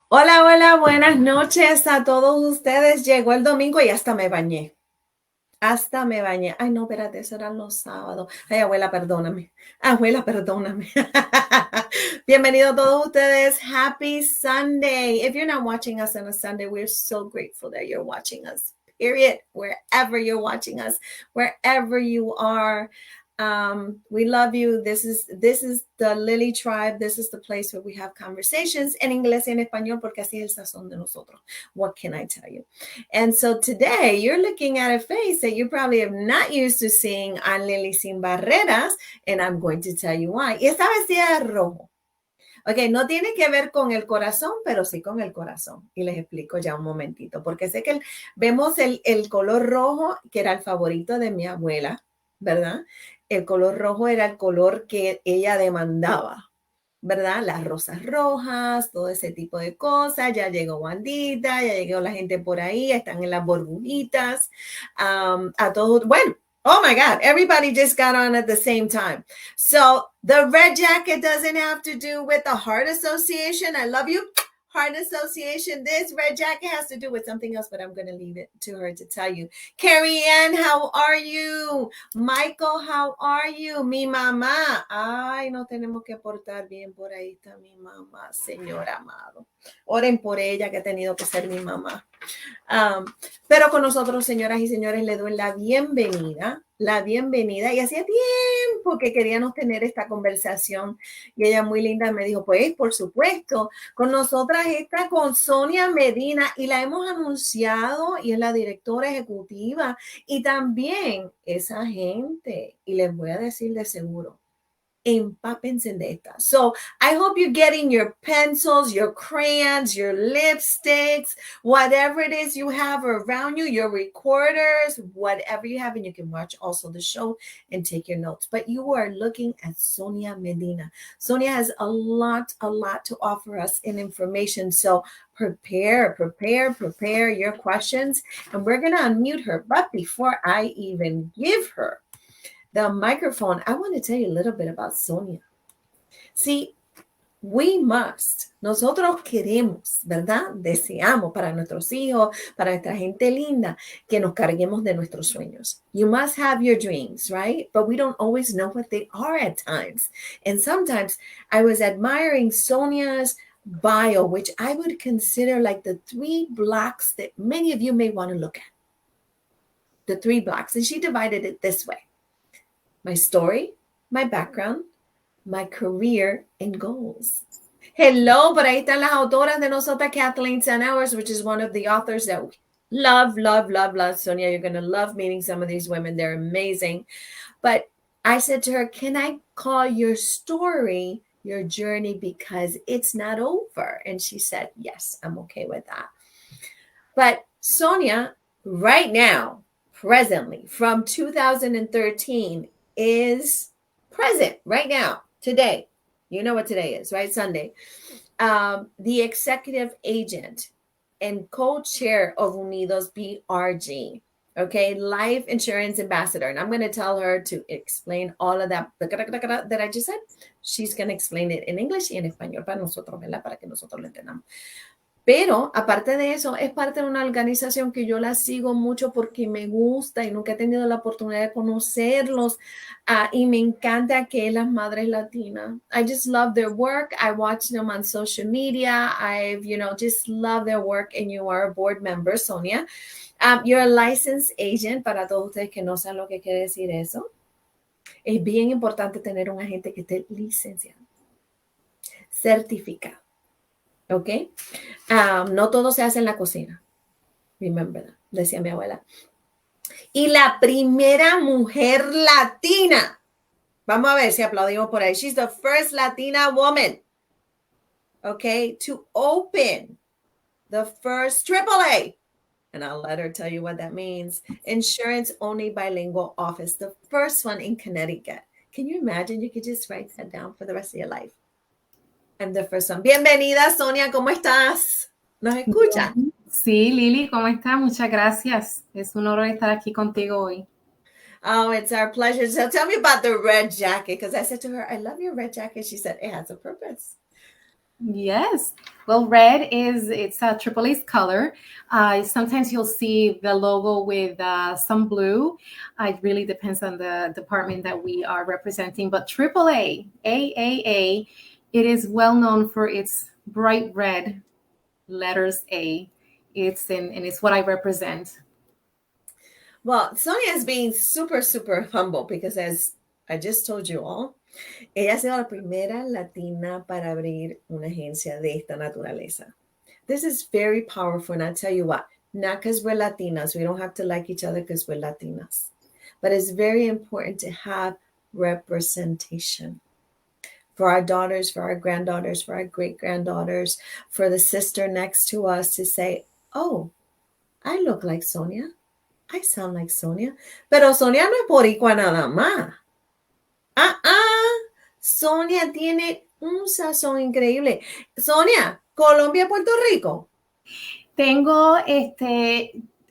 Hola, hola, buenas noches a todos ustedes. Llegó el domingo y hasta me bañé. Hasta me bañé. Ay, no, espérate, eso eran los sábados. Ay, abuela, perdóname. Abuela, perdóname. Bienvenidos todos ustedes. Happy Sunday. If you're not watching us on a Sunday, we're so grateful that you're watching us. Period. Wherever you're watching us, wherever you are. We love you. This is the Lily Tribe. This is the place where we have conversations en inglés y en español, porque así es el sazón de nosotros. What can I tell you? And so today you're looking at a face that you probably have not used to seeing on Lily Sin Barreras, and I'm going to tell you why. Y está vestida de rojo. Ok, no tiene que ver con el corazón, pero sí con el corazón. Y les explico ya un momentito, porque sé que vemos el color rojo, que era el favorito de mi abuela, ¿verdad? El color rojo era el color que ella demandaba, ¿verdad? Las rosas rojas, todo ese tipo de cosas. Ya llegó Wandita, ya llegó la gente por ahí, están en las burbujitas. A todos, bueno, oh my God, everybody just got on at the same time. So the red jacket doesn't have to do with the Heart Association. I love you. Heart Association. This red jacket has to do with something else, but I'm going to leave it to her to tell you. Carrie Ann, how are you? Michael, how are you? Mi mamá. Ay, no tenemos que portar bien. Por ahí está mi mamá, Señor amado. Oren por ella, que ha tenido que ser mi mamá. Pero con nosotros, señoras y señores, le doy la bienvenida. Y hacía tiempo que queríamos tener esta conversación. Y ella muy linda me dijo, pues, por supuesto, con nosotras está con Sonia Medina y la hemos anunciado y es la directora ejecutiva y también es agente. Y les voy a decir de seguro, empápense de esta. So I hope you're getting your pencils, your crayons, your lipsticks, whatever it is you have around you, your recorders, whatever you have, and you can watch also the show and take your notes. But you are looking at Sonia Medina. Sonia has a lot to offer us in information. So prepare your questions, and we're going to unmute her. But before I even give her the microphone, I want to tell you a little bit about Sonia. See, nosotros queremos, ¿verdad? Deseamos para nuestros hijos, para nuestra gente linda, que nos carguemos de nuestros sueños. You must have your dreams, right? But we don't always know what they are at times. And sometimes I was admiring Sonia's bio, which I would consider like the 3 blocks that many of you may want to look at. The 3 blocks. And she divided it this way: my story, my background, my career, and goals. Hello, por ahí están las autoras de nosotras, Kathleen 10 Hours, which is one of the authors that we love. Sonia, you're going to love meeting some of these women. They're amazing. But I said to her, can I call your story your journey because it's not over? And she said, yes, I'm okay with that. But Sonia, right now, presently, from 2013, is present right now, today. You know what today is, right? Sunday. The executive agent and co-chair of Unidos BRG, okay, life insurance ambassador. And I'm going to tell her to explain all of that that I just said. She's going to explain it in English y en español para nosotros, ¿verdad? Para que nosotros lo entendamos. Pero aparte de eso, es parte de una organización que yo la sigo mucho porque me gusta y nunca he tenido la oportunidad de conocerlos. Y me encanta que es las Madres Latinas. I just love their work. I watch them on social media. Just love their work. And you are a board member, Sonia. You're a licensed agent. Para todos ustedes que no saben lo que quiere decir eso, es bien importante tener un agente que esté licenciado, certificado. ¿Ok? No todo se hace en la cocina. Remember that, decía mi abuela. Y la primera mujer latina. Vamos a ver si aplaudimos por ahí. She's the first Latina woman, okay, to open the first AAA. And I'll let her tell you what that means. Insurance only bilingual office. The first one in Connecticut. Can you imagine? You could just write that down for the rest of your life. I'm the first one. Bienvenida, Sonia. ¿Cómo estás? ¿Nos escucha? Sí, Lili, ¿cómo estás? Muchas gracias. Es un honor estar aquí contigo hoy. Oh, it's our pleasure. So tell me about the red jacket, because I said to her, I love your red jacket. She said, it has a purpose. Yes. Well, red it's a triple A's color. Sometimes you'll see the logo with some blue. It really depends on the department that we are representing. But triple A, AAA, it is well known for its bright red letters A. And it's what I represent. Well, Sonia is being super, super humble because, as I just told you all, ella ha sido la primera latina para abrir una agencia de esta naturaleza. This is very powerful, and I'll tell you what, not because we're Latinas, we don't have to like each other because we're Latinas, but it's very important to have representation for our daughters, for our granddaughters, for our great-granddaughters, for the sister next to us to say, oh, I look like Sonia. I sound like Sonia. Pero Sonia no es boricua nada más. Sonia tiene un sazón increíble. Sonia, Colombia, Puerto Rico. Tengo,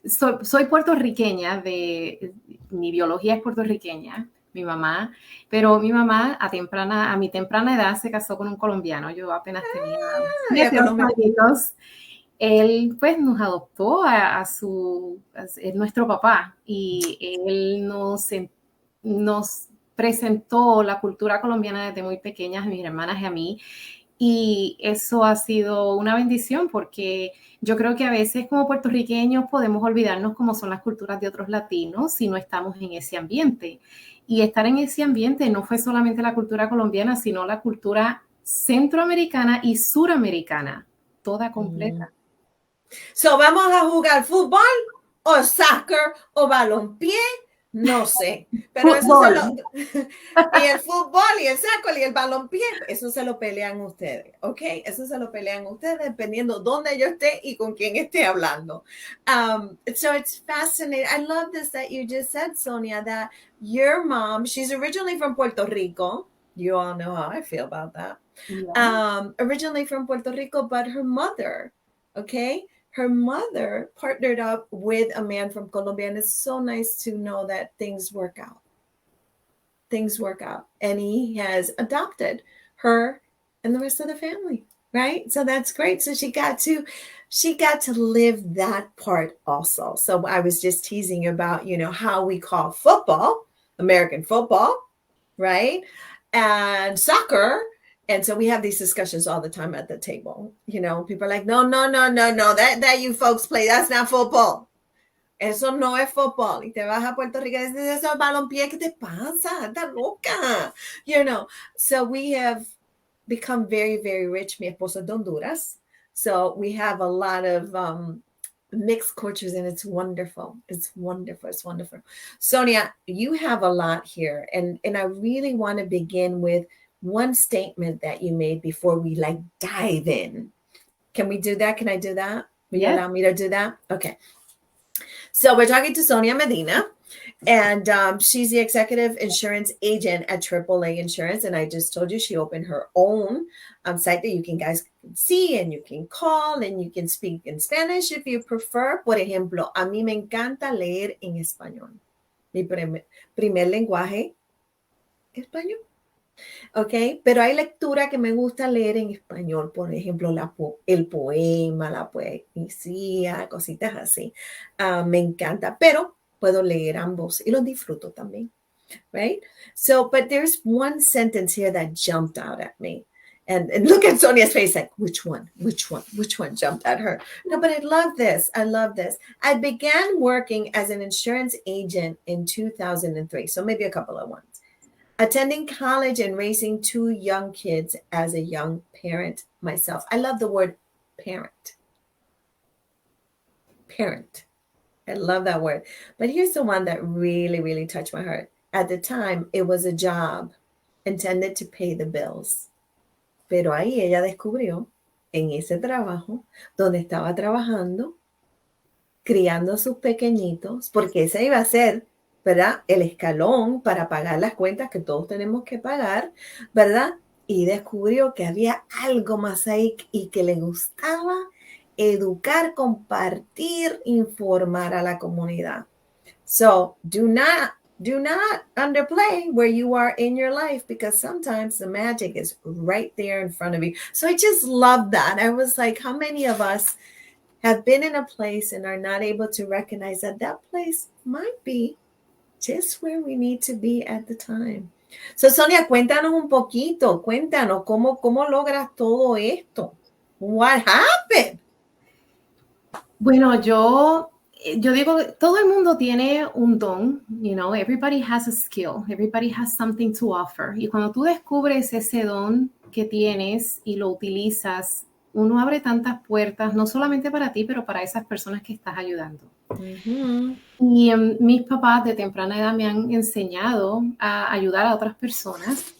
soy puertorriqueña, mi biología es puertorriqueña, mi mamá, pero mi mamá a mi temprana edad se casó con un colombiano. Yo apenas tenía 7 años. Él pues nos adoptó es nuestro papá, y él nos presentó la cultura colombiana desde muy pequeñas, a mis hermanas y a mí. Y eso ha sido una bendición, porque yo creo que a veces como puertorriqueños podemos olvidarnos cómo son las culturas de otros latinos si no estamos en ese ambiente. Y estar en ese ambiente no fue solamente la cultura colombiana, sino la cultura centroamericana y suramericana, toda completa. So, ¿vamos a jugar fútbol o soccer o balompié? No sé, pero eso se lo... y el fútbol y el soccer y el balompié, eso se lo pelean ustedes, ¿ok? Eso se lo pelean ustedes dependiendo dónde yo esté y con quién esté hablando. So it's fascinating. I love this that you just said, Sonia, that your mom, she's originally from Puerto Rico. You all know how I feel about that. Yeah. Originally from Puerto Rico, but her mother, okay? Her mother partnered up with a man from Colombia, and it's so nice to know that things work out. Things work out, and he has adopted her and the rest of the family, right? So that's great. So she got to live that part also. So I was just teasing about, how we call football, American football, right? And soccer. And so we have these discussions all the time at the table. People are like, no, that you folks play, that's not football. Eso no es fútbol. Y te vas a Puerto Rico y dices, eso es balompié, ¿qué te pasa? Estás loca. So we have become very, very rich. Mi esposo es de Honduras. So we have a lot of mixed cultures, and it's wonderful. It's wonderful. It's wonderful. Sonia, you have a lot here. And I really want to begin with one statement that you made before we dive in. Can we do that? Can I do that? Will you allow me to do that? Okay. So we're talking to Sonia Medina, and she's the executive insurance agent at AAA Insurance. And I just told you she opened her own site that you guys can see, and you can call, and you can speak in Spanish if you prefer. Por ejemplo, a mí me encanta leer en español. Mi primer lenguaje, español. Ok, pero hay lectura que me gusta leer en español, por ejemplo, el poema, la poesía, cositas así. Me encanta, pero puedo leer ambos y los disfruto también, right? So, but there's one sentence here that jumped out at me. And look at Sonia's face, like, which one jumped at her? No, but I love this. I began working as an insurance agent in 2003, so maybe a couple of ones. Attending college and raising 2 young kids as a young parent myself. I love the word parent. Parent. I love that word. But here's the one that really, really touched my heart. At the time, it was a job intended to pay the bills. Pero ahí ella descubrió, en ese trabajo, donde estaba trabajando, criando a sus pequeñitos, porque ese iba a ser, ¿verdad?, el escalón para pagar las cuentas que todos tenemos que pagar, ¿verdad? Y descubrió que había algo más ahí y que le gustaba educar, compartir, informar a la comunidad. So, do not Do not underplay where you are in your life because sometimes the magic is right there in front of you. So I just love that. I was like, how many of us have been in a place and are not able to recognize that that place might be just where we need to be at the time? So Sonia, cuéntanos un poquito, cuéntanos cómo logras todo esto. What happened? Bueno, yo digo que todo el mundo tiene un don, everybody has a skill, everybody has something to offer. Y cuando tú descubres ese don que tienes y lo utilizas, uno abre tantas puertas, no solamente para ti, pero para esas personas que estás ayudando. Mm-hmm. Y mis papás de temprana edad me han enseñado a ayudar a otras personas,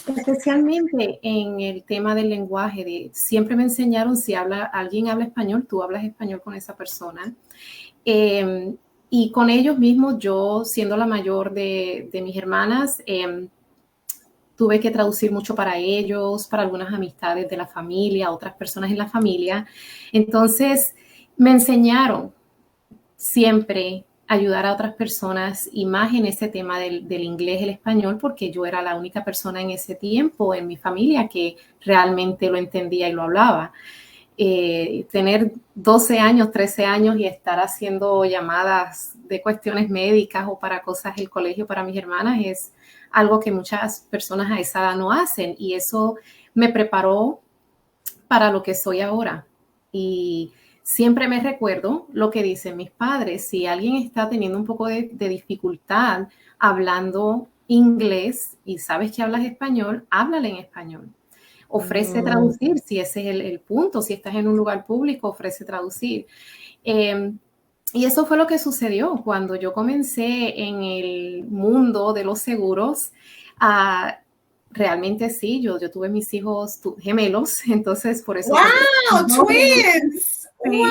especialmente en el tema del lenguaje. Siempre me enseñaron, si alguien habla español, tú hablas español con esa persona. Y con ellos mismos, yo siendo la mayor de mis hermanas, tuve que traducir mucho para ellos, para algunas amistades de la familia, otras personas en la familia. Entonces, me enseñaron siempre ayudar a otras personas y más en ese tema del inglés, el español, porque yo era la única persona en ese tiempo en mi familia que realmente lo entendía y lo hablaba. Tener 12 años, 13 años y estar haciendo llamadas de cuestiones médicas o para cosas del colegio para mis hermanas es algo que muchas personas a esa edad no hacen, y eso me preparó para lo que soy ahora. Y siempre me recuerdo lo que dicen mis padres: si alguien está teniendo un poco de dificultad hablando inglés y sabes que hablas español, háblale en español. Ofrece traducir, si ese es el punto. Si estás en un lugar público, ofrece traducir. Y eso fue lo que sucedió cuando yo comencé en el mundo de los seguros. Realmente sí, yo tuve mis hijos gemelos, entonces por eso... ¡Wow! ¡Twins! Sí.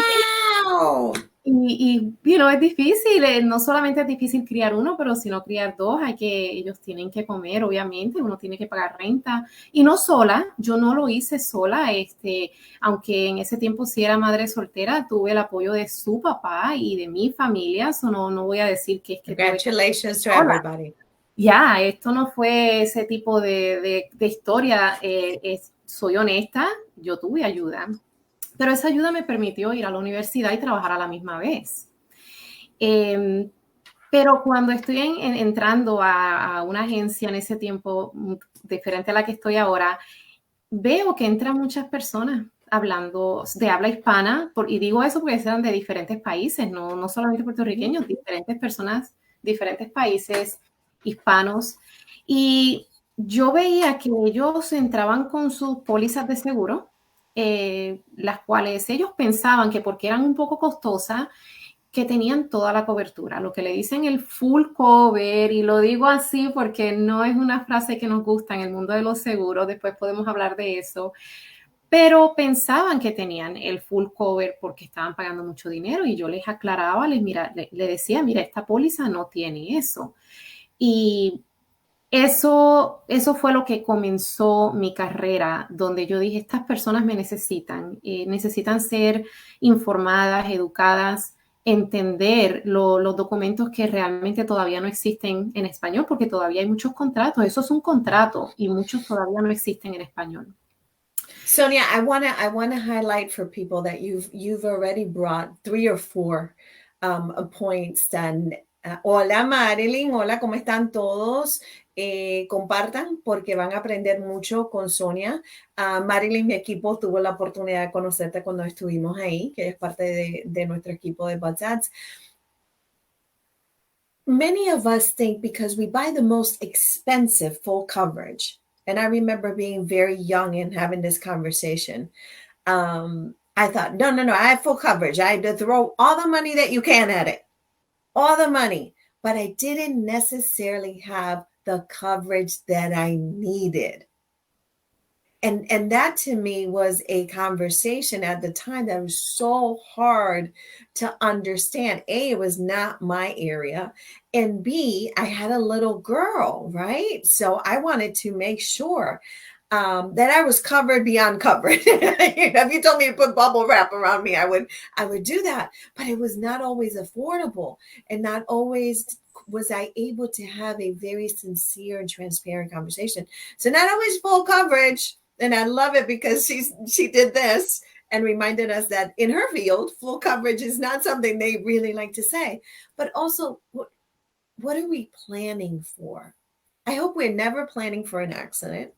¡Wow! Y es difícil, no solamente es difícil criar uno, pero sino criar dos. Ellos tienen que comer, obviamente, uno tiene que pagar renta. Y no sola, yo no lo hice sola, aunque en ese tiempo sí era madre soltera, tuve el apoyo de su papá y de mi familia. So no voy a decir que es que... Congratulations to everybody. Ya, esto no fue ese tipo de historia. Soy honesta, yo tuve ayuda. Pero esa ayuda me permitió ir a la universidad y trabajar a la misma vez. Pero cuando estoy entrando a una agencia en ese tiempo, diferente a la que estoy ahora, veo que entran muchas personas hablando de habla hispana, y digo eso porque eran de diferentes países, no solamente puertorriqueños, diferentes personas, diferentes países hispanos. Y yo veía que ellos entraban con sus pólizas de seguro, las cuales ellos pensaban que porque eran un poco costosas, que tenían toda la cobertura, lo que le dicen el full cover, y lo digo así porque no es una frase que nos gusta en el mundo de los seguros, después podemos hablar de eso, pero pensaban que tenían el full cover porque estaban pagando mucho dinero, y yo les aclaraba, le decía, mira, esta póliza no tiene eso. Y eso fue lo que comenzó mi carrera, donde yo dije, estas personas me necesitan ser informadas, educadas, entender los documentos que realmente todavía no existen en español, porque todavía hay muchos contratos. Eso es un contrato y muchos todavía no existen en español. Sonia, I wanna highlight for people that you've already brought 3 or 4 points. Hola Marilyn, hola, ¿cómo están todos? Compartan porque van a aprender mucho con Sonia. Marilyn, mi equipo, tuvo la oportunidad de conocerte cuando estuvimos ahí, que es parte de nuestro equipo de Buds Ads. Many of us think because we buy the most expensive full coverage, and I remember being very young and having this conversation. I thought, no, I have full coverage. I had to throw all the money that you can at it, all the money. But I didn't necessarily have the coverage that I needed. And that to me was a conversation at the time that was so hard to understand. A, it was not my area. And B, I had a little girl, right? So I wanted to make sure that I was covered beyond covered. If you told me to put bubble wrap around me, I would do that. But it was not always affordable and not always was I able to have a very sincere and transparent conversation. So not always full coverage, and I love it because she did this and reminded us that in her field, full coverage is not something they really like to say. But also, what are we planning for? I hope we're never planning for an accident.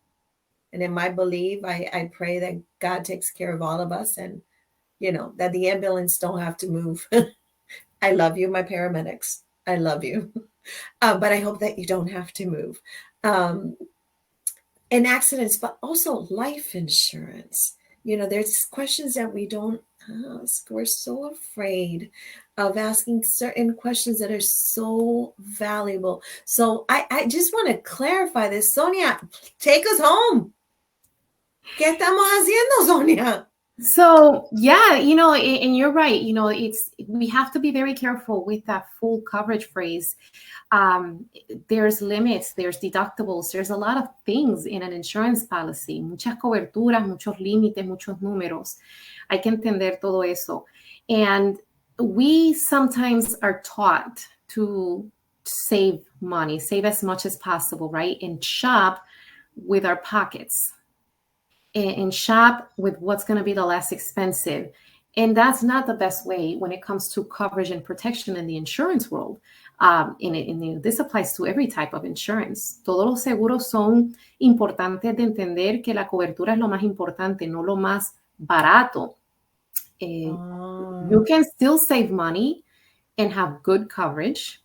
And in my belief, I pray that God takes care of all of us, and that the ambulance don't have to move. I love you, my paramedics. I love you. But I hope that you don't have to move. In accidents, but also life insurance. There's questions that we don't ask. We're so afraid of asking certain questions that are so valuable. So I just want to clarify this. Sonia, take us home. ¿Qué estamos haciendo, Sonia? So yeah, and you're right. We have to be very careful with that full coverage phrase. There's limits, there's deductibles, there's a lot of things in an insurance policy, muchas coberturas, muchos límites, muchos números. Hay que entender todo eso. And we sometimes are taught to save money, save as much as possible, right? And shop with our pockets. And shop with what's going to be the less expensive. And that's not the best way when it comes to coverage and protection in the insurance world. This applies to every type of insurance. Todos los seguros son importantes de entender que la cobertura es lo más importante, no lo más barato. You can still save money and have good coverage.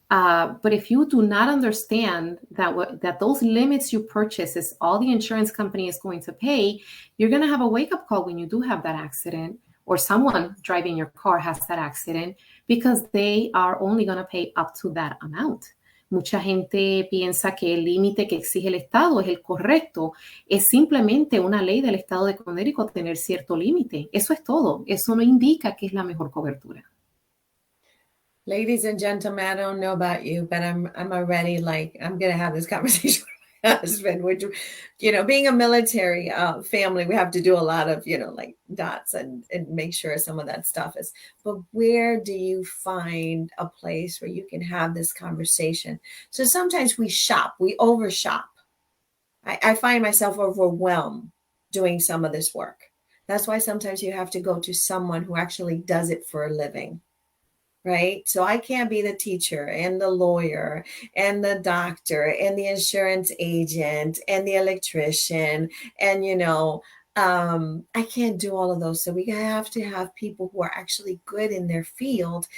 But if you do not understand that those limits you purchase is all the insurance company is going to pay, you're going to have a wake-up call when you do have that accident, or someone driving your car has that accident, because they are only going to pay up to that amount. Mucha gente piensa que el límite que exige el Estado es el correcto. Es simplemente una ley del Estado de Connecticut tener cierto límite. Eso es todo. Eso no indica que es la mejor cobertura. Ladies and gentlemen, I don't know about you, but I'm already I'm going to have this conversation with my husband, which, being a military family, we have to do a lot of, dots and make sure some of that stuff is. But where do you find a place where you can have this conversation? So sometimes we shop, we overshop. I find myself overwhelmed doing some of this work. That's why sometimes you have to go to someone who actually does it for a living. Right? So I can't be the teacher and the lawyer and the doctor and the insurance agent and the electrician. And, I can't do all of those. So we have to have people who are actually good in their field.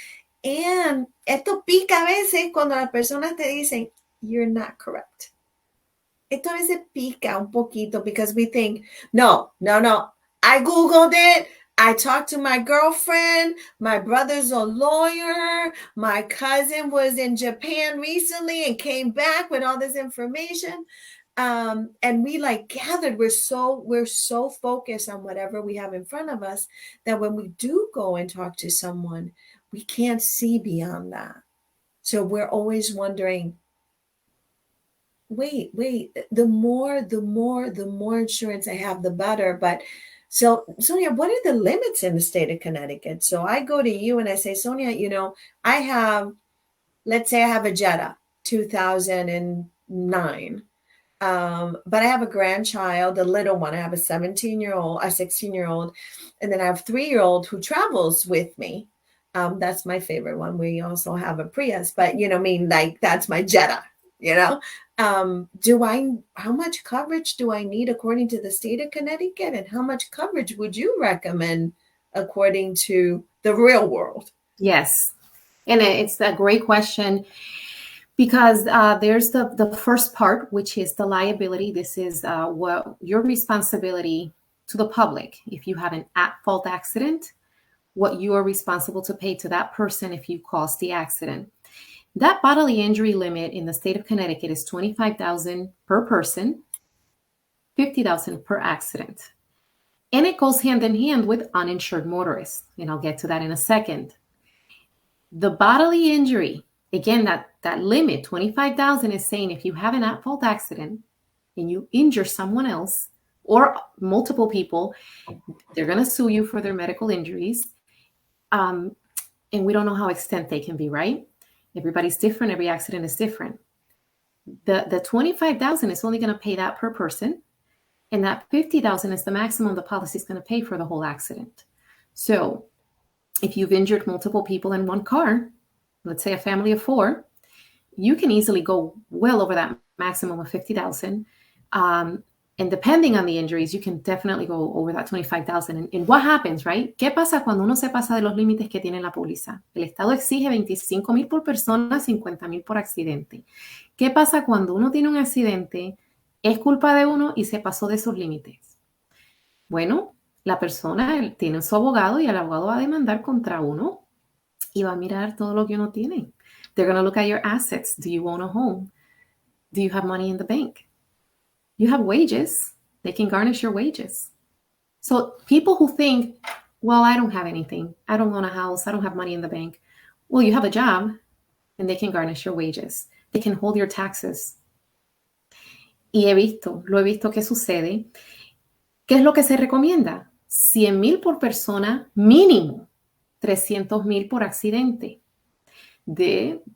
And esto pica a veces cuando las personas te dicen, you're not correct. Esto a veces pica un poquito because we think, no. I Googled it. I talked to my girlfriend. My brother's a lawyer. My cousin was in Japan recently and came back with all this information. And we gathered. We're so focused on whatever we have in front of us that when we do go and talk to someone, we can't see beyond that. So we're always wondering, wait, the more insurance I have, the better. But so, Sonia, what are the limits in the state of Connecticut? So I go to you and I say, Sonia, let's say I have a Jetta 2009. But I have a grandchild, a little one. I have a 17-year-old, a 16-year-old, and then I have a 3-year-old who travels with me. That's my favorite one. We also have a Prius, but that's my Jetta, how much coverage do I need according to the state of Connecticut? And how much coverage would you recommend according to the real world? Yes. And it's a great question because there's the first part, which is the liability. This is your responsibility to the public. If you have an at-fault accident, what you are responsible to pay to that person if you caused the accident. That bodily injury limit in the state of Connecticut is $25,000 per person, $50,000 per accident. And it goes hand in hand with uninsured motorists. And I'll get to that in a second. The bodily injury, again, that limit, $25,000, is saying if you have an at-fault accident and you injure someone else or multiple people, they're going to sue you for their medical injuries. And we don't know how extent they can be, right? Everybody's different. Every accident is different. The 25,000 is only going to pay that per person, and that 50,000 is the maximum the policy is going to pay for the whole accident. So if you've injured multiple people in one car, let's say a family of 4, you can easily go well over that maximum of 50,000. And depending on the injuries, you can definitely go over that 25,000. And what happens, right? ¿Qué pasa cuando uno se pasa de los límites que tiene la póliza? El Estado exige 25,000 por persona, 50,000 por accidente. ¿Qué pasa cuando uno tiene un accidente, es culpa de uno y se pasó de esos límites? Bueno, la persona tiene su abogado y el abogado va a demandar contra uno y va a mirar todo lo que uno tiene. They're going to look at your assets. Do you own a home? Do you have money in the bank? You have wages. They can garnish your wages. So people who think, well, I don't have anything. I don't own a house. I don't have money in the bank. Well, you have a job and they can garnish your wages. They can hold your taxes. Y lo he visto que sucede. ¿Qué es lo que se recomienda? 100,000 por persona mínimo, 300,000 por accidente.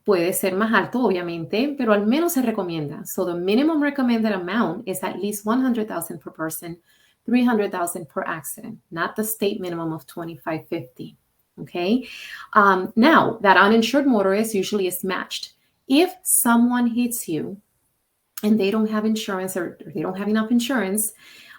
Puede ser más alto, obviamente, pero al menos se recomienda. So the minimum recommended amount is at least 100,000 per person, 300,000 per accident, not the state minimum of 2,550. Okay. Now, that uninsured motorist usually is matched. If someone hits you and they don't have insurance or they don't have enough insurance,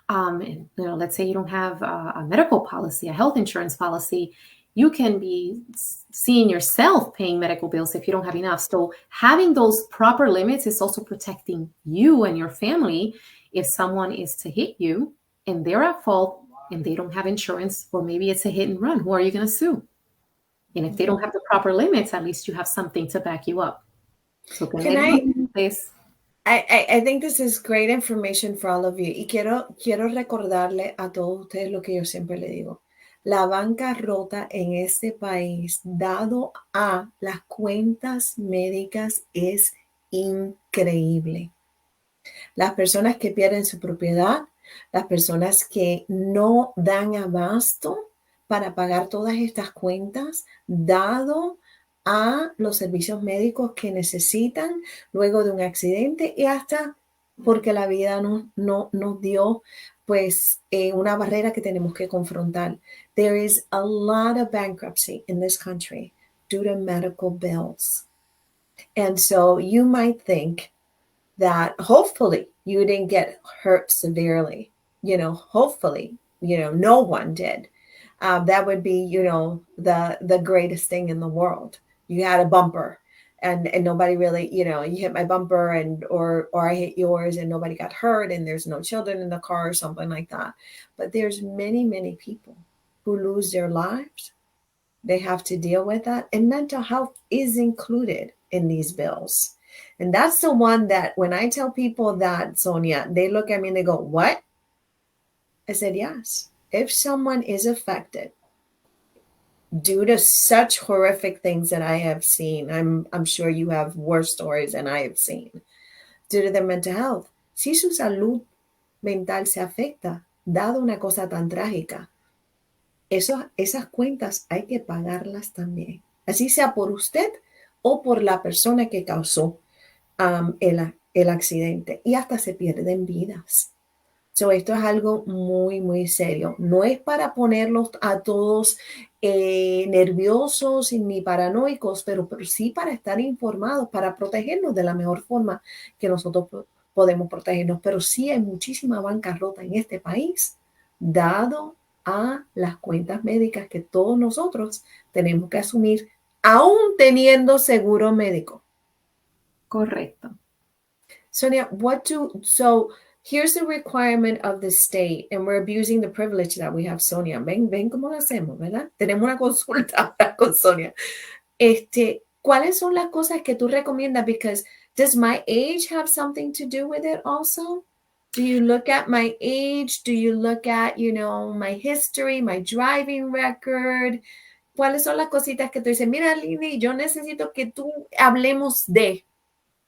let's say you don't have a medical policy, a health insurance policy, you can be seeing yourself paying medical bills if you don't have enough. So having those proper limits is also protecting you and your family if someone is to hit you and they're at fault and they don't have insurance, or maybe it's a hit and run. Who are you going to sue? And if they don't have the proper limits, at least you have something to back you up. So I think this is great information for all of you. Y quiero recordarle a todos ustedes lo que yo siempre le digo. La bancarrota en este país, dado a las cuentas médicas, es increíble. Las personas que pierden su propiedad, las personas que no dan abasto para pagar todas estas cuentas, dado a los servicios médicos que necesitan luego de un accidente y hasta porque la vida nos dio pues una barrera que tenemos que confrontar. There is a lot of bankruptcy in this country due to medical bills. And so you might think that hopefully you didn't get hurt severely. Hopefully, no one did. That would be, the greatest thing in the world. You had a bumper and nobody really, you hit my bumper or I hit yours and nobody got hurt and there's no children in the car or something like that. But there's many, many people who lose their lives. They have to deal with that. And mental health is included in these bills. And that's the one that when I tell people that, Sonia, they look at me and they go, what? I said, yes. If someone is affected due to such horrific things that I have seen, I'm sure you have worse stories than I have seen, due to their mental health. Si su salud mental se afecta, dado una cosa tan trágica, esas cuentas hay que pagarlas también. Así sea por usted o por la persona que causó el accidente. Y hasta se pierden vidas. So, esto es algo muy, muy serio. No es para ponerlos a todos nerviosos ni paranoicos, pero sí para estar informados, para protegernos de la mejor forma que nosotros podemos protegernos. Pero sí hay muchísima bancarrota en este país, dado a las cuentas médicas que todos nosotros tenemos que asumir, aún teniendo seguro médico. Correcto. Sonia, so here's the requirement of the state, and we're abusing the privilege that we have, Sonia. Ven cómo lo hacemos, ¿verdad? Tenemos una consulta con Sonia. ¿Cuáles son las cosas que tú recomiendas? Because does my age have something to do with it also? Do you look at my age? Do you look at, my history, my driving record? ¿Cuáles son las cositas que tú dices? Mira, Lini, yo necesito que tú hablemos de.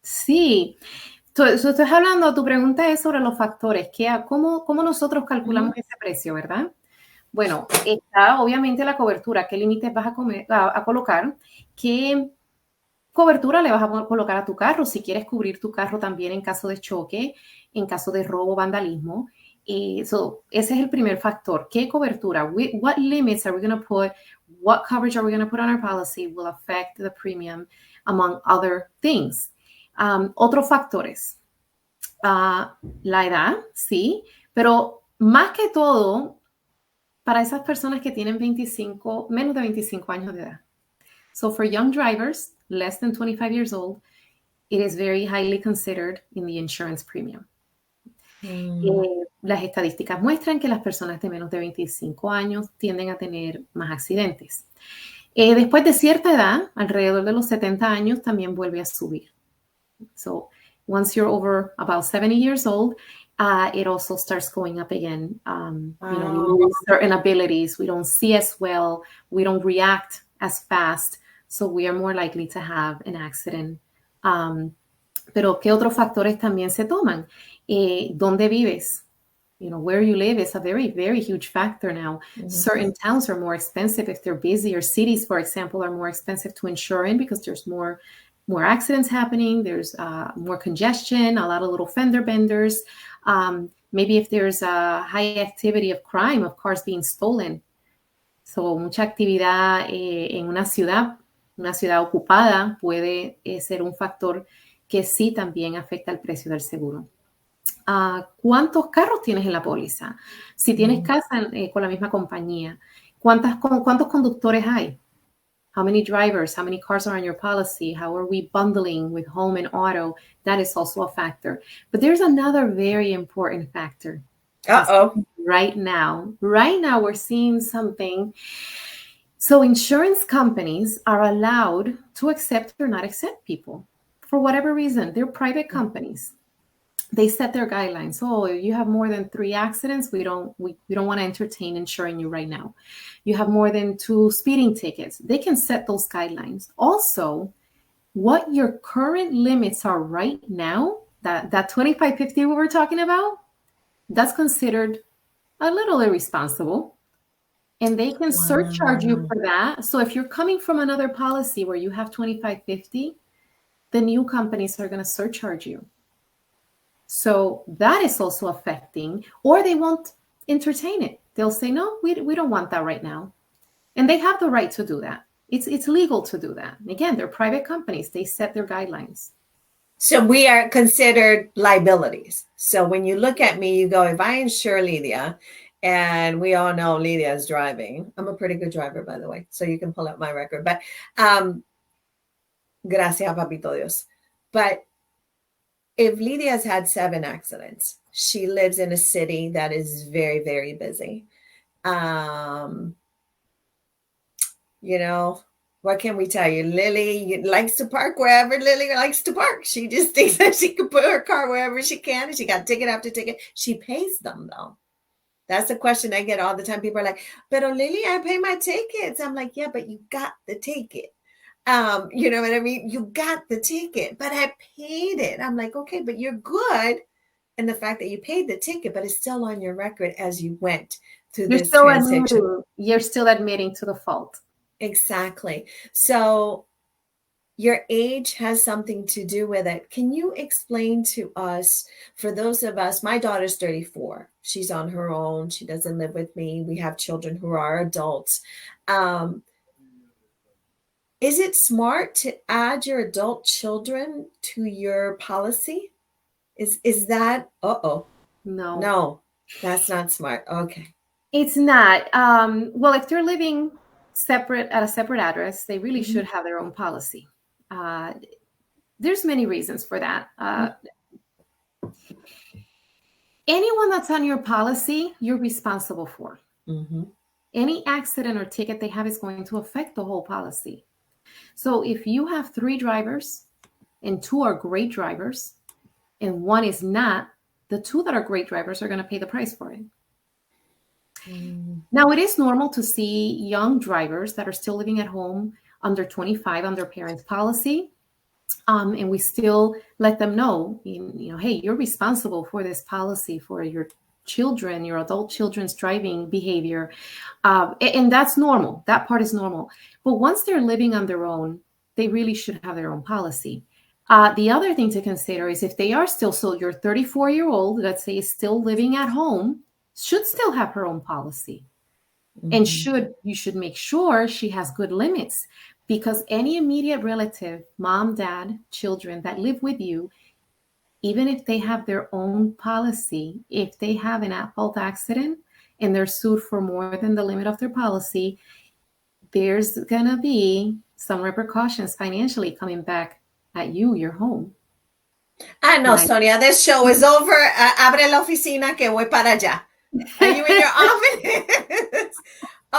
Sí. Estás hablando, tu pregunta es sobre los factores, ¿cómo nosotros calculamos ese precio, verdad? Bueno, está obviamente la cobertura, qué límites vas a colocar, qué cobertura le vas a colocar a tu carro? Si quieres cubrir tu carro también en caso de choque, en caso de robo, vandalismo. Ese es el primer factor. ¿Qué cobertura? What limits are we going to put? What coverage are we going to put on our policy will affect the premium, among other things. Otros factores. La edad, sí, pero más que todo, para esas personas que tienen menos de 25 años de edad. So for young drivers, less than 25 years old, it is very highly considered in the insurance premium. Las estadísticas muestran que las personas de menos de 25 años tienden a tener más accidentes. Después de cierta edad, alrededor de los 70 años, también vuelve a subir. So once you're over about 70 years old, it also starts going up again. You know, we lose certain abilities. We don't see as well. We don't react as fast. So we are more likely to have an accident. Pero ¿qué otros factores también se toman? ¿Dónde vives? You know, where you live is a very, very huge factor now. Mm-hmm. Certain towns are more expensive if they're busy, or cities, for example, are more expensive to insure in because there's more accidents happening. There's more congestion, a lot of little fender benders. Maybe if there's a high activity of crime, of cars being stolen. So mucha actividad en una ciudad ocupada puede ser un factor que sí también afecta el precio del seguro. ¿Cuántos carros tienes en la póliza? Si tienes casa con la misma compañía, ¿cuántos conductores hay? How many drivers? How many cars are on your policy? How are we bundling with home and auto? That is also a factor. But there's another very important factor. Right now, we're seeing something. So insurance companies are allowed to accept or not accept people for whatever reason. They're private companies. They set their guidelines. Oh, if you have more than 3 accidents, we don't want to entertain insuring you right now. You have more than 2 speeding tickets. They can set those guidelines. Also, what your current limits are right now, that $25.50 we were talking about, that's considered a little irresponsible. And they can surcharge you for that. So if you're coming from another policy where you have $25.50, the new companies are going to surcharge you. So that is also affecting, or they won't entertain it. They'll say, no, we don't want that right now. And they have the right to do that. It's legal to do that. Again, they're private companies. They set their guidelines. So we are considered liabilities. So when you look at me, you go, if I insure Lydia, and we all know Lydia is driving. I'm a pretty good driver, by the way. So you can pull up my record. But gracias, papito Dios. But if Lydia's had 7 accidents, she lives in a city that is very, very busy. You know, what can we tell you? Lily likes to park wherever Lily likes to park. She just thinks that she can put her car wherever she can, and she got ticket after ticket. She pays them, though. That's the question I get all the time. People are like, pero Lily, I pay my tickets. I'm like, yeah, but you got the ticket. You know what I mean? You got the ticket, but I paid it. I'm like, okay, but you're good. And the fact that you paid the ticket, but it's still on your record as you went through this transaction. You're still admitting to the fault. Exactly. So your age has something to do with it. Can you explain to us, for those of us, my daughter's 34. She's on her own. She doesn't live with me. We have children who are adults. Is it smart to add your adult children to your policy? Is that, No, that's not smart. Okay. It's not. Well, if they're living at a separate address, they really should have their own policy. There's many reasons for that. Anyone that's on your policy, you're responsible for. Any accident or ticket they have is going to affect the whole policy. So if you have 3 drivers and 2 are great drivers and 1 is not, the 2 that are great drivers are going to pay the price for it. Now, it is normal to see young drivers that are still living at home under 25 on their parents' policy. And we still let them know, hey, you're responsible for this policy for your children, your adult children's driving behavior. And that's normal. That part is normal. But once they're living on their own, they really should have their own policy. The other thing to consider is if they are still, so your 34-year-old, let's say, is still living at home, should still have her own policy. And you should make sure she has good limits, because any immediate relative, mom, dad, children that live with you, even if they have their own policy, if they have an at-fault accident and they're sued for more than the limit of their policy, there's going to be some repercussions financially coming back at you, your home. Ah, no, Sonia, this show is over. Abre la oficina que voy para allá. Are you in your office?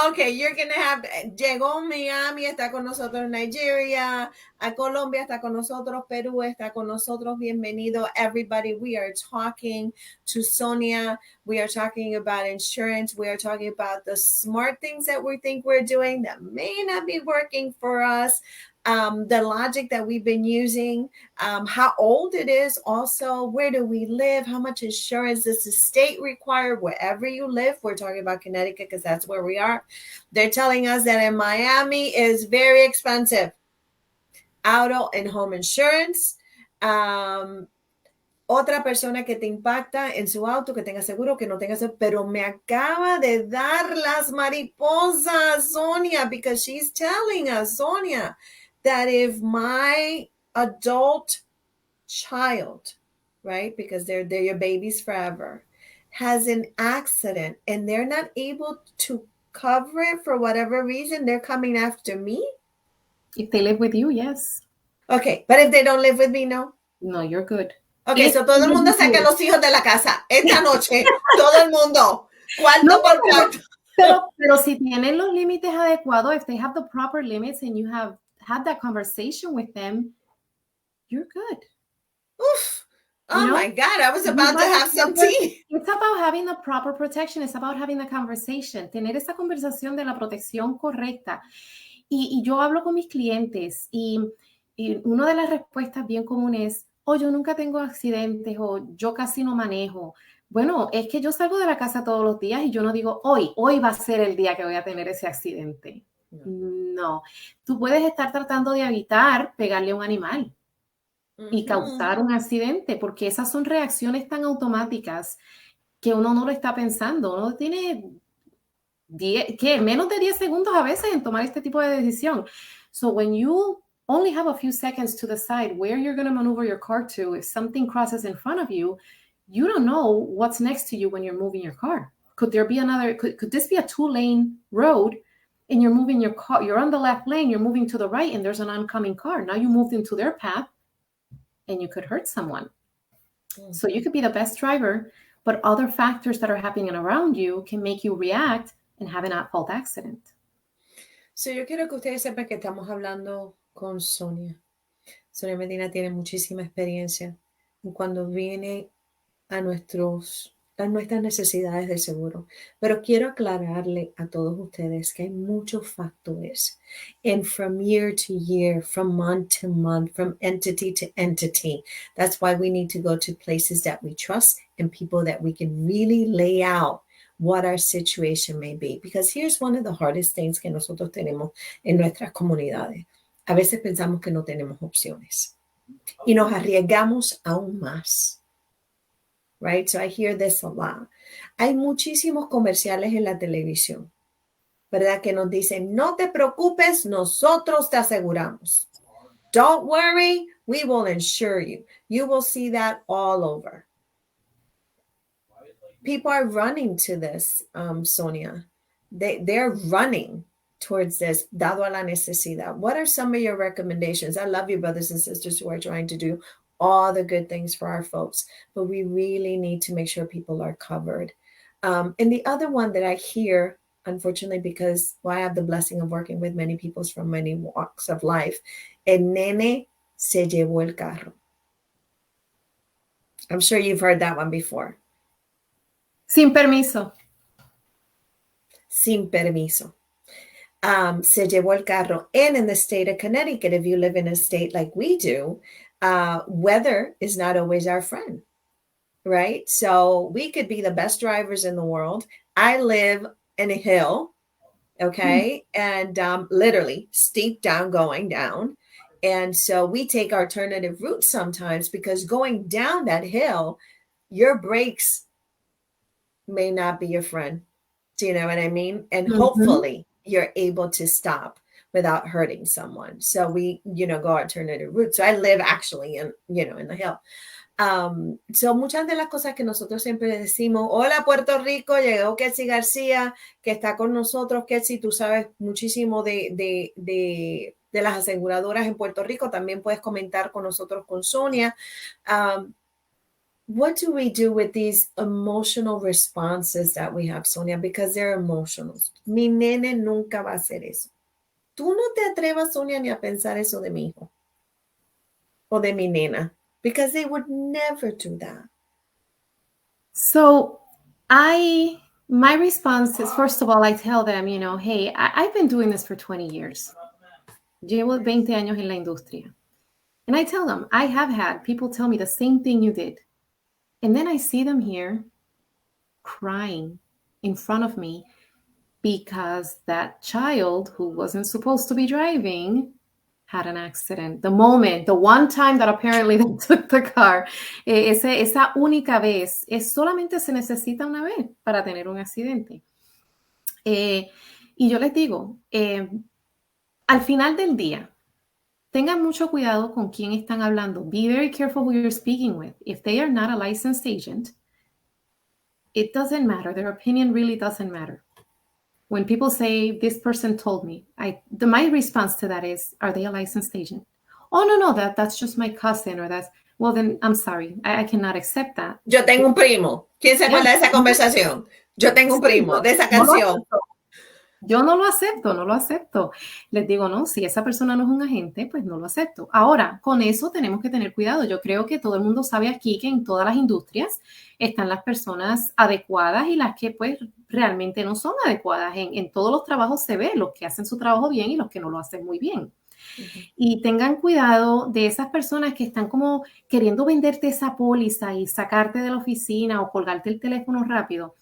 Okay, you're going to have, llegó Miami, está con nosotros Nigeria, a Colombia está con nosotros, Perú está con nosotros, bienvenido everybody. We are talking to Sonia, we are talking about insurance, we are talking about the smart things that we think we're doing that may not be working for us. The logic that we've been using, how old it is, also, where do we live, how much insurance does the state require wherever you live. We're talking about Connecticut because that's where we are. They're telling us that in Miami is very expensive. Auto and home insurance. Otra persona que te impacta en su auto, que tenga seguro, que no tenga seguro, pero me acaba de dar las mariposas, Sonia, because she's telling us, Sonia, that if my adult child, right, because they're your babies forever, has an accident and they're not able to cover it for whatever reason, they're coming after me? If they live with you, yes. Okay, but if they don't live with me, no? No, you're good. Okay, so todo el mundo saca a los hijos de la casa. Esta noche, todo el mundo, cuarto por cuarto. Pero si tienen los límites adecuados, if they have the proper limits and you have had that conversation with them, you're good. Oof. Oh my God, I was about to have some tea. It's about having the proper protection. It's about having the conversation. Tener esa conversación de la protección correcta. Y yo hablo con mis clientes y una de las respuestas bien comunes es, yo nunca tengo accidentes, o yo casi no manejo. Bueno, es que yo salgo de la casa todos los días y yo no digo, hoy va a ser el día que voy a tener ese accidente. No. Tú puedes estar tratando de evitar pegarle a un animal y causar un accidente, porque esas son reacciones tan automáticas que uno no lo está pensando. Uno tiene menos de 10 segundos a veces en tomar este tipo de decisión. So when you only have a few seconds to decide where you're going to maneuver your car to, if something crosses in front of you, you don't know what's next to you when you're moving your car. Could there be could this be a 2-lane road and you're moving your car, you're on the left lane, you're moving to the right and there's an oncoming car. Now you moved into their path and you could hurt someone. So you could be the best driver, but other factors that are happening around you can make you react and have an at-fault accident. So yo quiero que ustedes sepan que estamos hablando con Sonia. Sonia Medina tiene muchísima experiencia cuando viene a nuestras necesidades de seguro. Pero quiero aclararle a todos ustedes que hay muchos factores. And from year to year, from month to month, from entity to entity. That's why we need to go to places that we trust and people that we can really lay out what our situation may be. Because here's one of the hardest things que nosotros tenemos en nuestras comunidades. A veces pensamos que no tenemos opciones y nos arriesgamos aún más. Right? So I hear this a lot. Hay muchísimos comerciales en la televisión, ¿verdad? Que nos dicen, no te preocupes, nosotros te aseguramos. Don't worry, we will insure you. You will see that all over. People are running to this, Sonia. They're running towards this, dado a la necesidad. What are some of your recommendations? I love you, brothers and sisters who are trying to do all the good things for our folks, but we really need to make sure people are covered. And the other one that I hear, unfortunately, because I have the blessing of working with many people from many walks of life, el nene se llevó el carro. I'm sure you've heard that one before. Sin permiso. Sin permiso. Se llevó el carro. And in the state of Connecticut, if you live in a state like we do, weather is not always our friend, right? So we could be the best drivers in the world. I live in a hill, okay? And literally steep down, going down. And so we take alternative routes sometimes because going down that hill, your brakes may not be your friend. Do you know what I mean? And Ujú. hopefully you're able to stop without hurting someone. So we, go alternative routes. So I live actually in the hill. So muchas de las cosas que nosotros siempre decimos, hola Puerto Rico, llegó Ketsi García, que está con nosotros. Ketsi, tú sabes muchísimo de las aseguradoras en Puerto Rico, también puedes comentar con nosotros con Sonia. What do we do with these emotional responses that we have, Sonia? Because they're emotional. Mi nene nunca va a hacer eso. Tú no te atrevas, Sonia, ni a pensar eso de mi hijo o de mi nena, because they would never do that. So my response is, first of all, I tell them, hey, I've been doing this for 20 years. Llevo 20 años en la industria. And I tell them, I have had people tell me the same thing you did. And then I see them here crying in front of me because that child who wasn't supposed to be driving had an accident. The one time that apparently they took the car, esa única vez, solamente se necesita una vez para tener un accidente. Y yo les digo, al final del día, tengan mucho cuidado con quién están hablando. Be very careful who you're speaking with. If they are not a licensed agent, it doesn't matter. Their opinion really doesn't matter. When people say, this person told me, my response to that is, are they a licensed agent? Oh, no, that's just my cousin, or well, then I'm sorry. I cannot accept that. Yo tengo un primo. ¿Quién se acuerda de esa conversación? Yo tengo un Sí, primo de esa canción. Yo no lo acepto. Les digo, no, si esa persona no es un agente, pues no lo acepto. Ahora, con eso tenemos que tener cuidado. Yo creo que todo el mundo sabe aquí que en todas las industrias están las personas adecuadas y las que pues realmente no son adecuadas. En todos los trabajos se ve los que hacen su trabajo bien y los que no lo hacen muy bien. Uh-huh. Y tengan cuidado de esas personas que están como queriendo venderte esa póliza y sacarte de la oficina o colgarte el teléfono rápido.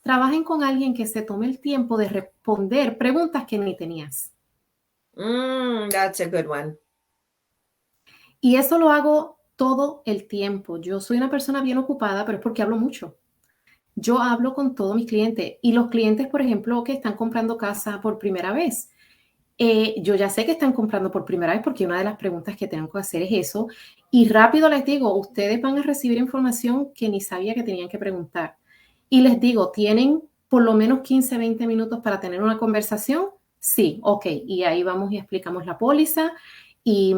Trabajen con alguien que se tome el tiempo de responder preguntas que ni tenías. That's a good one. Y eso lo hago todo el tiempo. Yo soy una persona bien ocupada, pero es porque hablo mucho. Yo hablo con todos mis clientes y los clientes, por ejemplo, que están comprando casa por primera vez. Yo ya sé que están comprando por primera vez porque una de las preguntas que tengo que hacer es eso. Y rápido les digo, ustedes van a recibir información que ni sabía que tenían que preguntar. Y les digo, ¿tienen por lo menos 15, 20 minutos para tener una conversación? Sí, ok. Y ahí vamos y explicamos la póliza. Y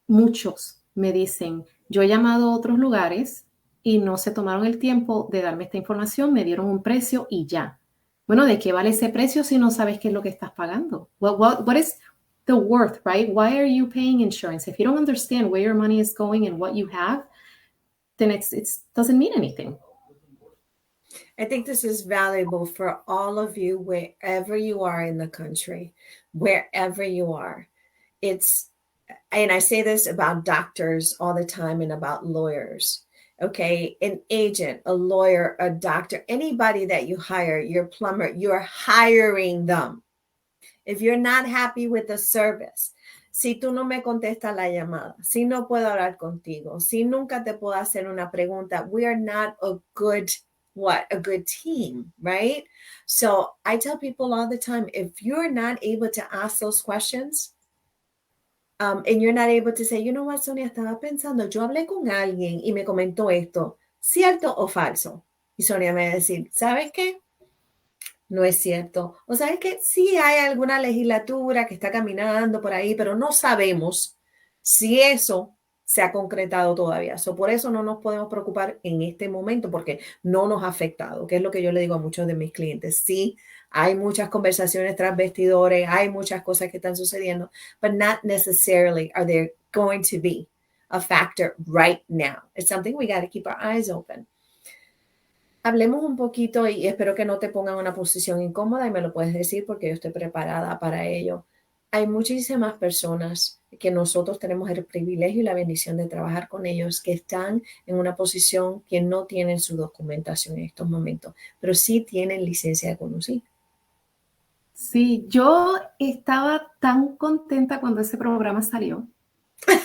muchos me dicen, yo he llamado a otros lugares y no se tomaron el tiempo de darme esta información, me dieron un precio y ya. Bueno, ¿de qué vale ese precio si no sabes qué es lo que estás pagando? What is the worth, right? Why are you paying insurance? If you don't understand where your money is going and what you have, then it doesn't mean anything. I think this is valuable for all of you, wherever you are in the country, wherever you are. And I say this about doctors all the time and about lawyers. Okay, an agent, a lawyer, a doctor, anybody that you hire, your plumber, you're hiring them. If you're not happy with the service, si tú no me contestas la llamada, si no puedo hablar contigo, si nunca te puedo hacer una pregunta, we are not a good team, right? So I tell people all the time, if you're not able to ask those questions, and you're not able to say, you know what, Sonia, estaba pensando, yo hablé con alguien y me comentó esto, ¿cierto o falso? Y Sonia me va a decir, ¿sabes qué? No es cierto. O sabes que sí hay alguna legislatura que está caminando por ahí, pero no sabemos si eso se ha concretado todavía. Por eso no nos podemos preocupar en este momento porque no nos ha afectado, que es lo que yo le digo a muchos de mis clientes. Sí, hay muchas conversaciones tras vestidores, hay muchas cosas que están sucediendo, but not necessarily are there going to be a factor right now. It's something we got to keep our eyes open. Hablemos un poquito y espero que no te pongan en una posición incómoda y me lo puedes decir porque yo estoy preparada para ello. Hay muchísimas personas que nosotros tenemos el privilegio y la bendición de trabajar con ellos que están en una posición que no tienen su documentación en estos momentos, pero sí tienen licencia de conducir. Sí, yo estaba tan contenta cuando ese programa salió, Good.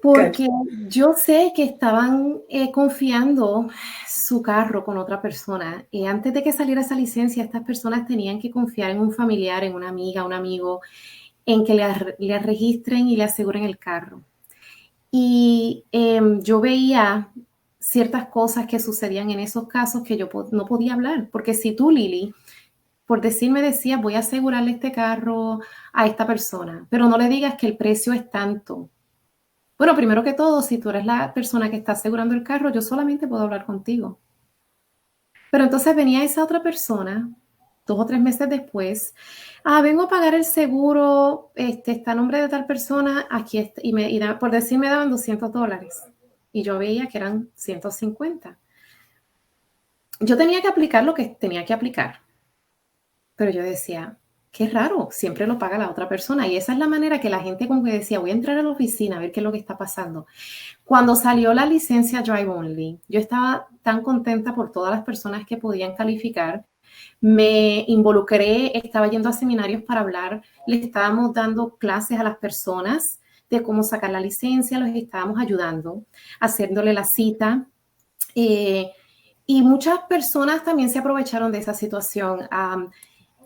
porque yo sé que estaban confiando su carro con otra persona. Antes de que saliera esa licencia, estas personas tenían que confiar en un familiar, en una amiga, un amigo, en que le registren y le aseguren el carro. Y yo veía ciertas cosas que sucedían en esos casos que yo no podía hablar, porque si tú, Lili, por decirme decías, voy a asegurarle este carro a esta persona, pero no le digas que el precio es tanto. Bueno, primero que todo, si tú eres la persona que está asegurando el carro, yo solamente puedo hablar contigo. Pero entonces venía esa otra persona, 2 o 3 meses después, vengo a pagar el seguro, está a nombre de tal persona, aquí está, por decir me daban $200. Y yo veía que eran 150. Yo tenía que aplicar lo que tenía que aplicar, pero yo decía, qué raro, siempre lo paga la otra persona. Y esa es la manera que la gente como que decía, voy a entrar a la oficina a ver qué es lo que está pasando. Cuando salió la licencia Drive Only, yo estaba tan contenta por todas las personas que podían calificar. Me involucré, estaba yendo a seminarios para hablar, les estábamos dando clases a las personas de cómo sacar la licencia, los estábamos ayudando, haciéndole la cita. Eh, y muchas personas también se aprovecharon de esa situación.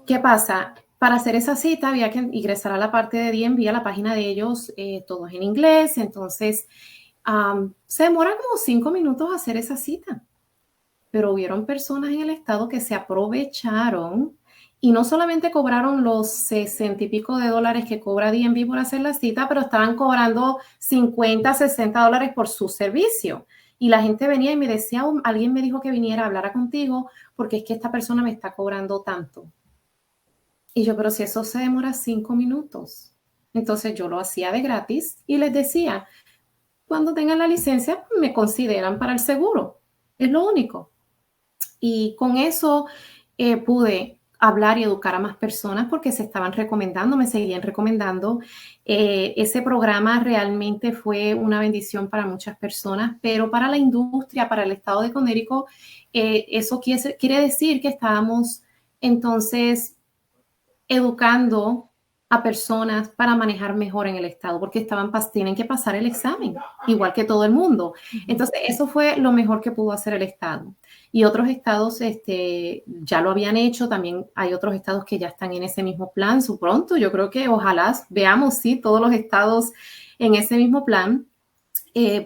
¿Qué pasa? Para hacer esa cita había que ingresar a la parte de DMV, a la página de ellos, todo es en inglés, entonces se demora como 5 minutos hacer esa cita, pero hubieron personas en el estado que se aprovecharon y no solamente cobraron los 60 y pico de dólares que cobra DMV por hacer la cita, pero estaban cobrando 50, $60 por su servicio. Y la gente venía y me decía, alguien me dijo que viniera a hablar contigo porque es que esta persona me está cobrando tanto. Y yo, pero si eso se demora 5 minutos. Entonces yo lo hacía de gratis y les decía, cuando tengan la licencia, me consideran para el seguro. Es lo único. Y con eso pude hablar y educar a más personas porque se estaban recomendando, me seguían recomendando. Ese programa realmente fue una bendición para muchas personas, pero para la industria, para el estado de Connecticut, eso quiere decir que estábamos entonces educando a personas para manejar mejor en el estado, porque tienen que pasar el examen, igual que todo el mundo. Entonces, eso fue lo mejor que pudo hacer el estado. Y otros estados ya lo habían hecho, también hay otros estados que ya están en ese mismo plan. Pronto, yo creo que ojalá veamos, sí, todos los estados en ese mismo plan,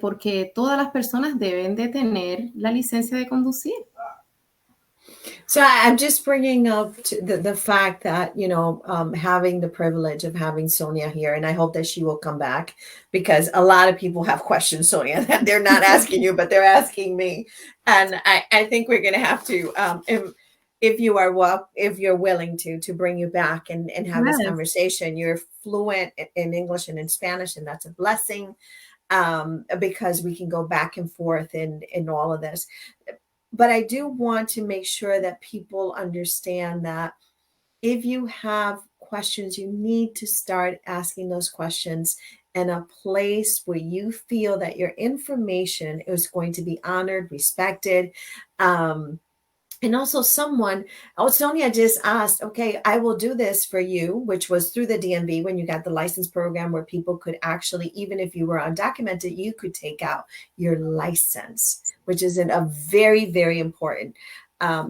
porque todas las personas deben de tener la licencia de conducir. So I'm just bringing up the fact that, having the privilege of having Sonia here, and I hope that she will come back because a lot of people have questions, Sonia, that they're not asking you, but they're asking me. And I think we're going to have to, if you're willing to bring you back and have this Yes. conversation. You're fluent in English and in Spanish, and that's a blessing, because we can go back and forth in all of this. But I do want to make sure that people understand that if you have questions, you need to start asking those questions in a place where you feel that your information is going to be honored, respected. And also Sonia just asked, okay, I will do this for you, which was through the DMV when you got the license program where people could actually, even if you were undocumented, you could take out your license, which is a very, very important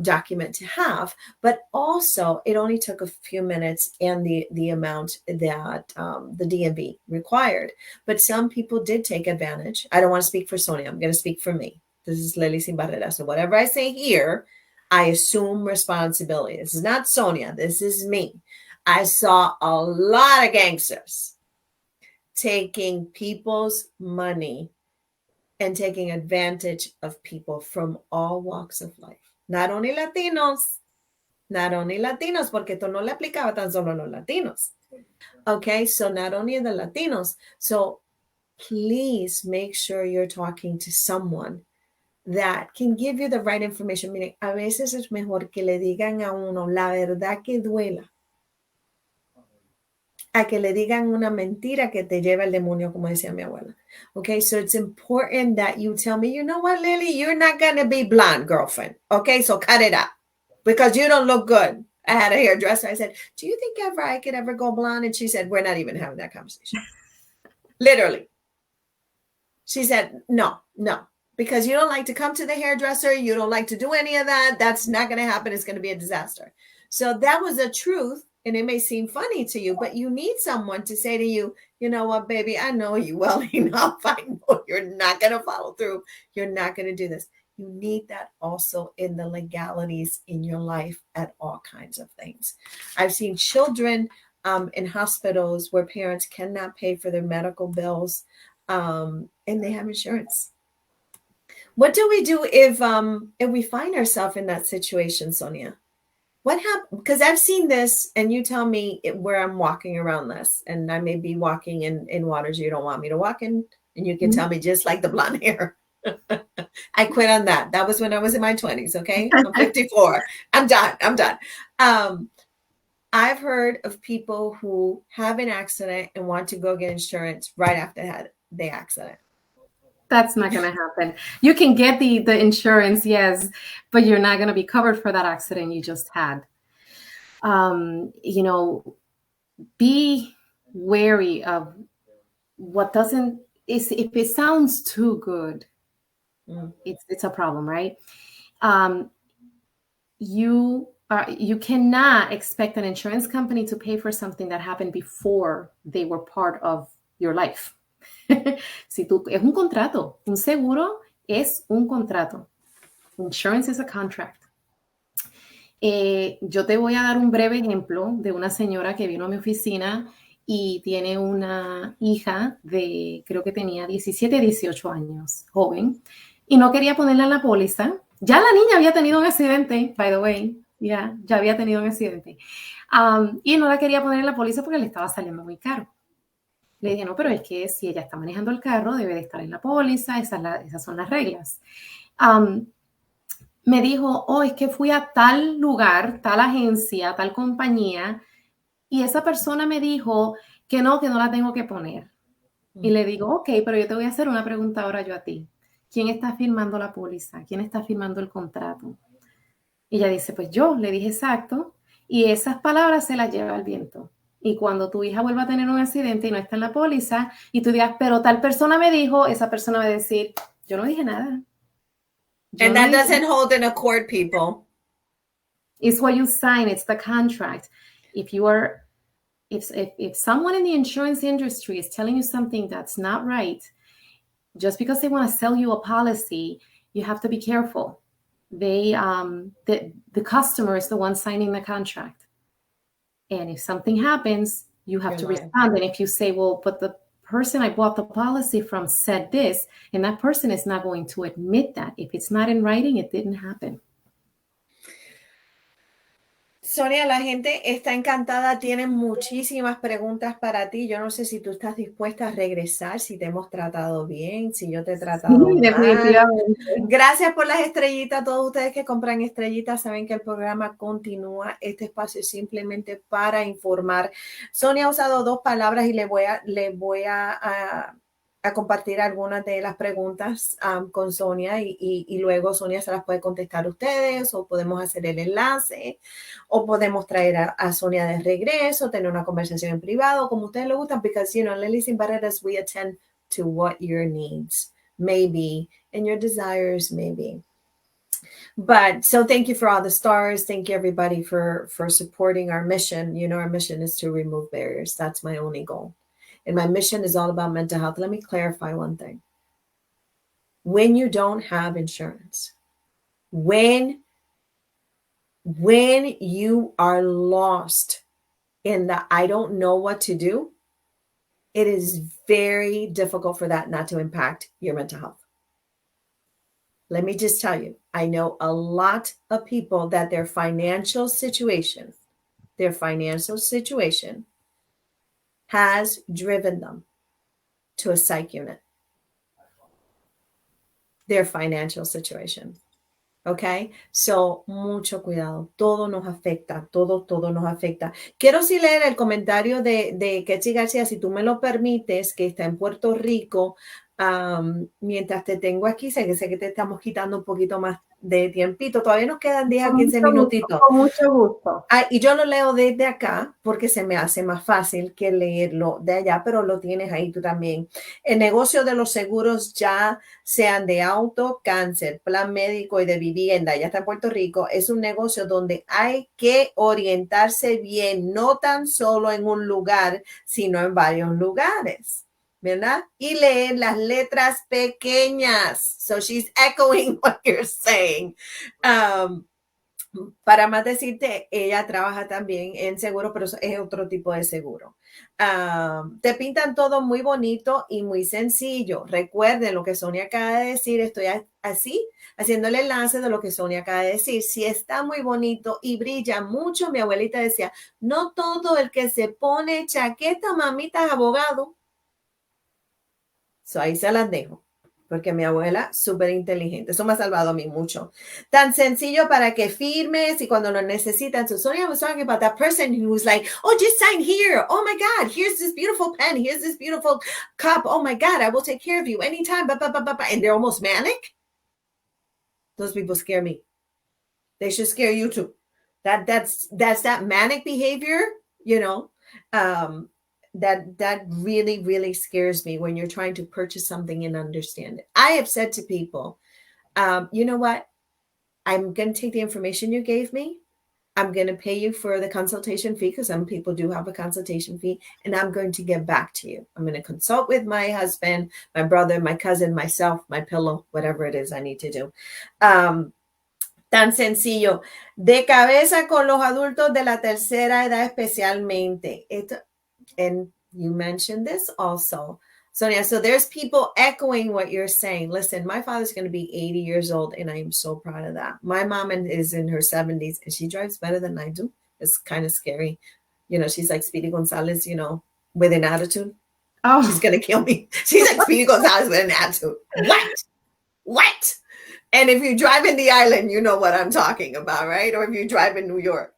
document to have. But also it only took a few minutes and the amount that the DMV required. But some people did take advantage. I don't want to speak for Sonia. I'm going to speak for me. This is Lily Sin Barrera. So whatever I say here, I assume responsibility. This is not Sonia. This is me. I saw a lot of gangsters taking people's money and taking advantage of people from all walks of life. Not only Latinos, porque esto no le aplicaba tan solo a los latinos. Okay, so not only the Latinos. So please make sure you're talking to someone that can give you the right information. Miren, a veces es mejor que le digan a uno la verdad que duela a que le digan una mentira que te lleva el demonio, como decía mi abuela. Okay, so it's important that you tell me, you know what, Lily, you're not going to be blonde, girlfriend. Okay, so cut it out because you don't look good. I had a hairdresser. I said, do you think ever I could ever go blonde? And she said, we're not even having that conversation. Literally. She said, no, because you don't like to come to the hairdresser. You don't like to do any of that. That's not going to happen. It's going to be a disaster. So that was a truth. And it may seem funny to you, but you need someone to say to you, you know what, baby, I know you well enough. I know you're not going to follow through. You're not going to do this. You need that also in the legalities in your life at all kinds of things. I've seen children in hospitals where parents cannot pay for their medical bills and they have insurance. What do we do if we find ourselves in that situation, Sonia? What happened? Because I've seen this, and you tell me where I'm walking around this, and I may be walking in waters you don't want me to walk in, and you can tell me just like the blonde hair. I quit on that. That was when I was in my 20s. Okay, I'm 54. I'm done. I've heard of people who have an accident and want to go get insurance right after the accident. That's not going to happen. You can get the insurance, yes, but you're not going to be covered for that accident you just had. Be wary of what doesn't, if it sounds too good, it's a problem, right? You cannot expect an insurance company to pay for something that happened before they were part of your life. Es un contrato. Un seguro es un contrato. Insurance is a contract. Yo te voy a dar un breve ejemplo de una señora que vino a mi oficina y tiene una hija de, creo que tenía 17, 18 años, joven, y no quería ponerla en la póliza. Ya la niña había tenido un accidente, by the way, ya había tenido un accidente. Y no la quería poner en la póliza porque le estaba saliendo muy caro. Le dije, no, pero es que si ella está manejando el carro, debe de estar en la póliza, esas son las reglas. Me dijo, es que fui a tal lugar, tal agencia, tal compañía, y esa persona me dijo que no la tengo que poner. Y le digo, ok, pero yo te voy a hacer una pregunta ahora yo a ti. ¿Quién está firmando la póliza? ¿Quién está firmando el contrato? Y ella dice, pues yo. Le dije, exacto. Y esas palabras se las lleva el viento. Y cuando tu hija vuelva a tener un accidente y no está en la póliza, y tú digas, pero tal persona me dijo, esa persona va a decir, yo no dije nada. And that doesn't hold in a court, people. It's what you sign. It's the contract. If someone in the insurance industry is telling you something that's not right, just because they want to sell you a policy, you have to be careful. The customer is the one signing the contract. And if something happens, you have to respond. And if you say, well, but the person I bought the policy from said this, and that person is not going to admit that. If it's not in writing, it didn't happen. Sonia, la gente está encantada, tienen muchísimas preguntas para ti. Yo no sé si tú estás dispuesta a regresar, si te hemos tratado bien, si yo te he tratado mal. Definitivamente. Gracias por las estrellitas. Todos ustedes que compran estrellitas saben que el programa continúa. Este espacio es simplemente para informar. Sonia ha usado dos palabras y le voy a compartir algunas de las preguntas con Sonia y luego Sonia se las puede contestar a ustedes o podemos hacer el enlace o podemos traer a Sonia de regreso, tener una conversación en privado, como ustedes le gustan, because, Lilies and Barreras, we attend to what your needs may be and your desires may be. But so thank you for all the stars. Thank you everybody for supporting our mission. Our mission is to remove barriers. That's my only goal. And my mission is all about mental health. Let me clarify one thing. When you don't have insurance, when you are lost in the I don't know what to do, it is very difficult for that not to impact your mental health. Let me just tell you, I know a lot of people that their financial situation has driven them to a psych unit. Their financial situation. Okay? So, mucho cuidado. Todo nos afecta. Todo nos afecta. Quiero sí leer el comentario de Ketsi García, si tú me lo permites, que está en Puerto Rico. Mientras te tengo aquí, sé que te estamos quitando un poquito más de tiempito. Todavía nos quedan 10 a Con 15 mucho gusto, minutitos. con mucho gusto. Y yo lo leo desde acá porque se me hace más fácil que leerlo de allá, pero lo tienes ahí tú también. El negocio de los seguros, ya sean de auto, cáncer, plan médico y de vivienda, ya está en Puerto Rico, es un negocio donde hay que orientarse bien, no tan solo en un lugar, sino en varios lugares. ¿Verdad? Y leer las letras pequeñas. So she's echoing what you're saying. Para más decirte, ella trabaja también en seguro, pero es otro tipo de seguro. Te pintan todo muy bonito y muy sencillo. Recuerden lo que Sonia acaba de decir. Estoy así, haciendo el enlace de lo que Sonia acaba de decir. Si está muy bonito y brilla mucho, mi abuelita decía, no todo el que se pone chaqueta, mamita, es abogado. So, ahí se las dejo, porque mi abuela, súper inteligente. Eso me ha salvado a mí mucho. Tan sencillo para que firmes y cuando lo necesitan. So Sonia was talking about that person who was like, oh, just sign here. Oh my God, here's this beautiful pen. Here's this beautiful cup. Oh my God, I will take care of you anytime. And they're almost manic. Those people scare me. They should scare you too. That's that manic behavior, you know. That really, really scares me when you're trying to purchase something and understand it. I have said to people, you know what? I'm going to take the information you gave me. I'm going to pay you for the consultation fee because some people do have a consultation fee, and I'm going to get back to you. I'm going to consult with my husband, my brother, my cousin, myself, my pillow, whatever it is I need to do. Tan sencillo. De cabeza con los adultos de la tercera edad especialmente. And you mentioned this also, Sonia. So there's people echoing what you're saying. Listen, my father's going to be 80 years old, and I am so proud of that. My mom is in her 70s, and she drives better than I do. It's kind of scary. You know, she's like Speedy Gonzalez, you know, with an attitude. Oh. She's going to kill me. She's like Speedy Gonzalez with an attitude. What? And if you drive in the island, you know what I'm talking about, right? Or if you drive in New York.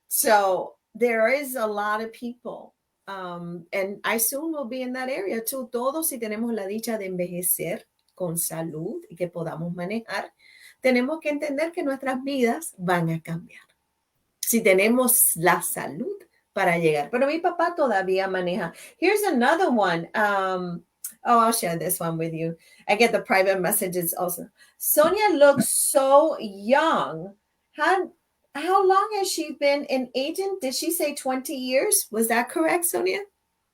So there is a lot of people. And I soon will be in that area too. Todos, si tenemos la dicha de envejecer con salud y que podamos manejar, tenemos que entender que nuestras vidas van a cambiar. Si tenemos la salud para llegar. Pero mi papá todavía maneja. Here's another one. I'll share this one with you. I get the private messages also. Sonia looks so young. How long has she been an agent? Did she say 20 years? Was that correct, Sonia?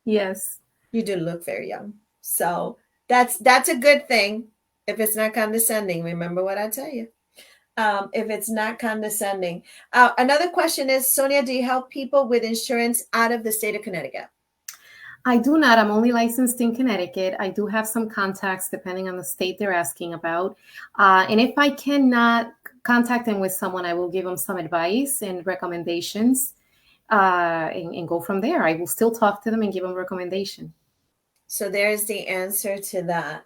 Yes. You do look very young. So that's a good thing. If it's not condescending, remember what I tell you. If it's not condescending. Another question is, Sonia, do you help people with insurance out of the state of Connecticut? I do not. I'm only licensed in Connecticut. I do have some contacts depending on the state they're asking about. And if I cannot contact them with someone, I will give them some advice and recommendations and go from there. I will still talk to them and give them recommendation. So there's the answer to that.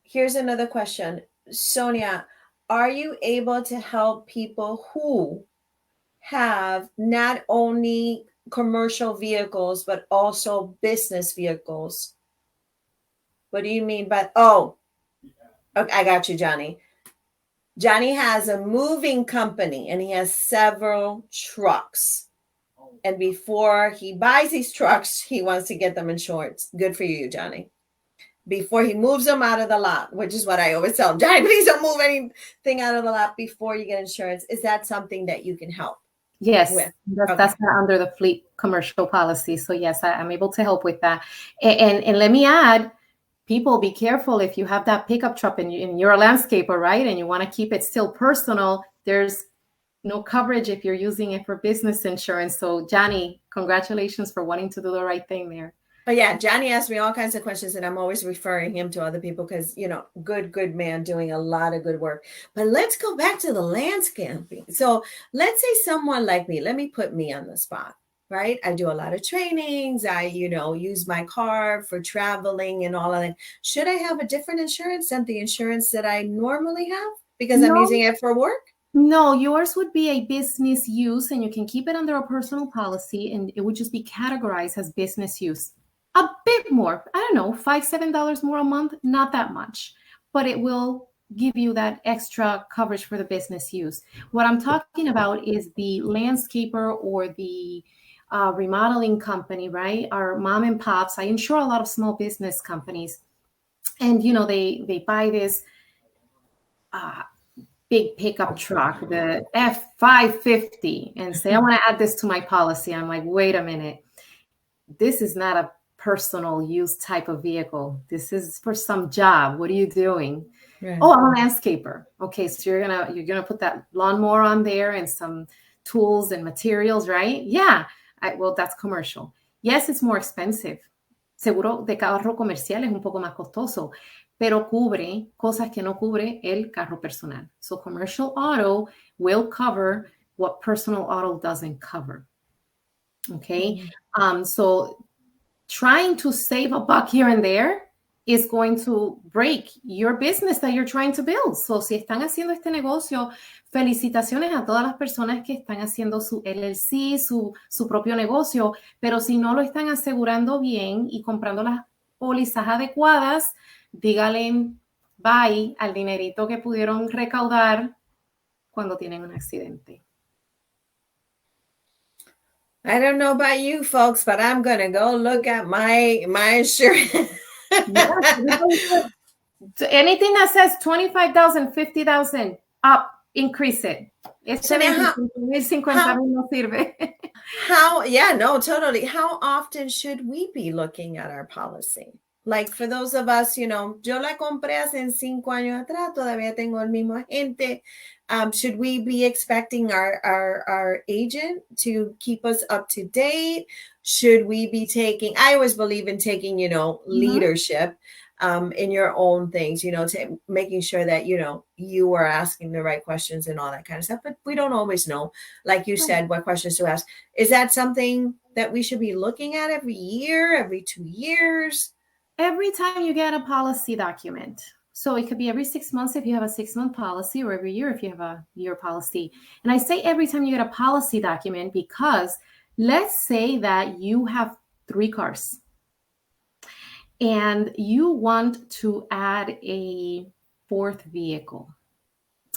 Here's another question. Sonia, are you able to help people who have not only commercial vehicles, but also business vehicles? What do you mean by, okay, I got you, Johnny. Johnny has a moving company and he has several trucks. And before he buys these trucks, he wants to get them insured. Good for you, Johnny. Before he moves them out of the lot, which is what I always tell him, Johnny, please don't move anything out of the lot before you get insurance. Is that something that you can help? Yes, that's not under the fleet commercial policy. So yes, I'm able to help with that. And let me add, people, be careful if you have that pickup truck and you're a landscaper, right? And you want to keep it still personal. There's no coverage if you're using it for business insurance. So Johnny, congratulations for wanting to do the right thing there. But yeah, Johnny asked me all kinds of questions, and I'm always referring him to other people because, you know, good man doing a lot of good work. But let's go back to the landscaping. So let's say someone like me, let me put me on the spot, right? I do a lot of trainings. I, use my car for traveling and all of that. Should I have a different insurance than the insurance that I normally have because I'm using it for work? No, yours would be a business use, and you can keep it under a personal policy, and it would just be categorized as business use. A bit more, I don't know, $5-7 more a month, not that much, but it will give you that extra coverage for the business use. What I'm talking about is the landscaper or the remodeling company, right? Our mom and pops. I insure a lot of small business companies, and they buy this big pickup truck, the F550, and say, I want to add this to my policy. I'm like, wait a minute. This is not a personal use type of vehicle. This is for some job. What are you doing? Right. Oh, I'm a landscaper. Okay, so you're gonna put that lawnmower on there and some tools and materials, right? Yeah. Well, that's commercial. Yes, it's more expensive. Seguro de carro comercial es un poco más costoso, pero cubre cosas que no cubre el carro personal. So commercial auto will cover what personal auto doesn't cover. Okay. So trying to save a buck here and there is going to break your business that you're trying to build. So si están haciendo este negocio, felicitaciones a todas las personas que están haciendo su LLC, su propio negocio, pero si no lo están asegurando bien y comprando las pólizas adecuadas, díganle bye al dinerito que pudieron recaudar cuando tienen un accidente. I don't know about you folks, but I'm going to go look at my insurance. Anything that says 25,000, 50,000 up, increase it. Sonia, no sirve. Totally. How often should we be looking at our policy? Like for those of us, yo la compré hace 5 años atrás, todavía tengo el mismo agente. Should we be expecting our agent to keep us up to date? Should we be I always believe in taking, leadership in your own things, to making sure that, you are asking the right questions and all that kind of stuff. But we don't always know, like you said, what questions to ask. Is that something that we should be looking at every year, every 2 years? Every time you get a policy document. So it could be every 6 months if you have a 6-month policy, or every year if you have a year policy. And I say every time you get a policy document because let's say that you have 3 cars and you want to add a 4th vehicle,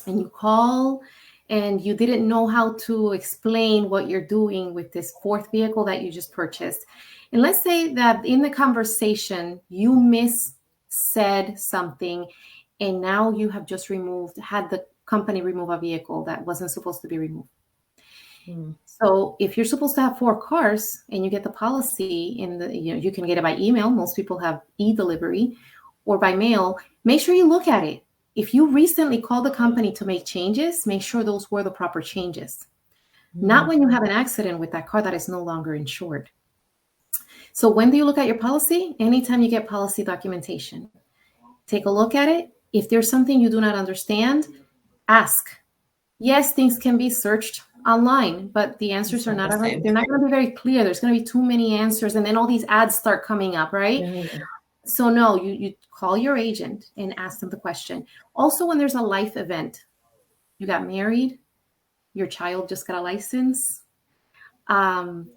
and you call and you didn't know how to explain what you're doing with this 4th vehicle that you just purchased. And let's say that in the conversation, you said something, and now you have just had the company remove a vehicle that wasn't supposed to be removed. So if you're supposed to have 4 cars and you get the policy you can get it by email. Most people have e-delivery, or by mail. Make sure you look at it. If you recently called the company to make changes, make sure those were the proper changes. Not when you have an accident with that car that is no longer insured. So when do you look at your policy? Anytime you get policy documentation. Take a look at it. If there's something you do not understand, ask. Yes, things can be searched online, but the answers they're not going to be very clear. There's going to be too many answers, and then all these ads start coming up, right? Yeah. So no, you call your agent and ask them the question. Also, when there's a life event, you got married, your child just got a license,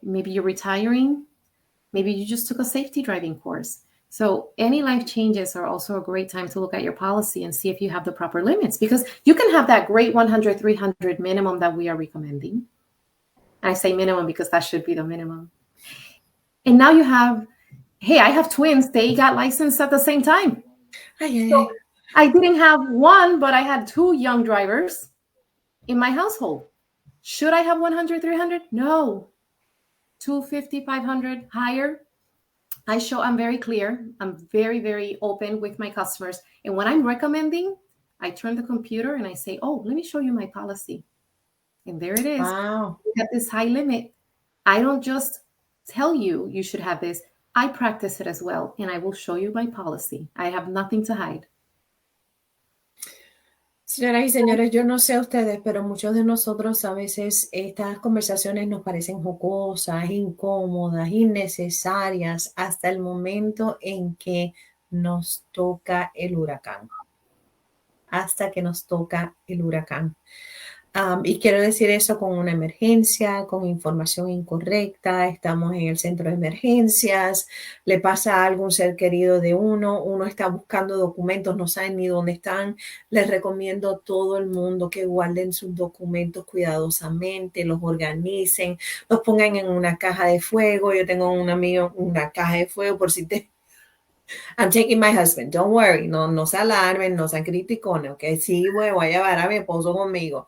maybe you're retiring, maybe you just took a safety driving course. So any life changes are also a great time to look at your policy and see if you have the proper limits, because you can have that great 100, 300 minimum that we are recommending. I say minimum because that should be the minimum. And now you have, hey, I have twins. They got licensed at the same time. So I didn't have one, but I had 2 young drivers in my household. Should I have 100, 300? No. 250, 500, higher. I'm very clear. I'm very, very open with my customers. And when I'm recommending, I turn the computer and I say, oh, let me show you my policy. And there it is. Wow. You have this high limit. I don't just tell you should have this. I practice it as well. And I will show you my policy. I have nothing to hide. Señoras y señores, yo no sé ustedes, pero muchos de nosotros a veces estas conversaciones nos parecen jocosas, incómodas, innecesarias, hasta el momento en que nos toca el huracán. Hasta que nos toca el huracán. Y quiero decir eso con una emergencia, con información incorrecta, estamos en el centro de emergencias, le pasa algo a un ser querido de uno, uno está buscando documentos, no saben ni dónde están. Les recomiendo a todo el mundo que guarden sus documentos cuidadosamente, los organicen, los pongan en una caja de fuego. Yo tengo un amigo, una caja de fuego por si te I'm taking my husband. Don't worry. No, no se alarmen, no sean criticones, okay? Sí, voy a llevar a mi esposo conmigo.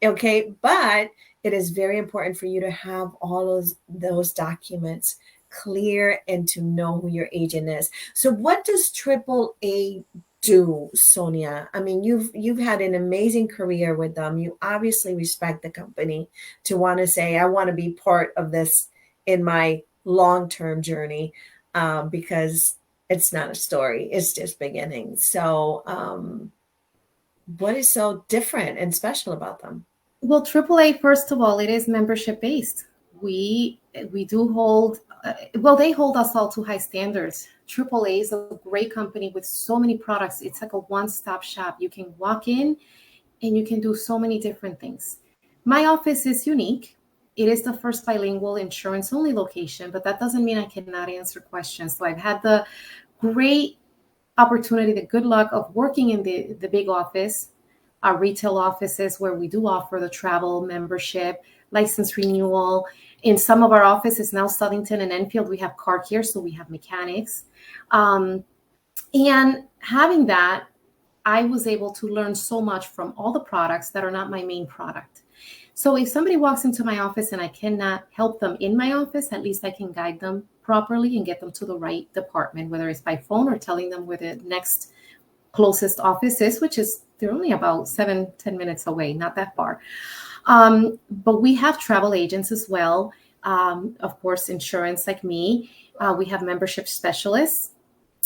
Okay, but it is very important for you to have all those documents clear and to know who your agent is. So what does AAA do, Sonia? I mean, you've had an amazing career with them. You obviously respect the company to want to say, I want to be part of this in my long-term journey, because it's not a story, it's just beginning. So, what is so different and special about them? Well, AAA, first of all, it is membership based. We do hold, well, they hold us all to high standards. AAA is a great company with so many products. It's like a one-stop shop. You can walk in and you can do so many different things. My office is unique. It is the first bilingual insurance only location, but that doesn't mean I cannot answer questions. So I've had the great opportunity, the good luck of working in the big office, our retail offices where we do offer the travel membership, license renewal. In some of our offices now, Southington and Enfield, we have car care, so we have mechanics. And having that, I was able to learn so much from all the products that are not my main product. So if somebody walks into my office and I cannot help them in my office, at least I can guide them properly and get them to the right department, whether it's by phone or telling them where the next closest office is, which is they're only about 7-10 minutes away, not that far. But we have travel agents as well. Of course, insurance like me. We have membership specialists.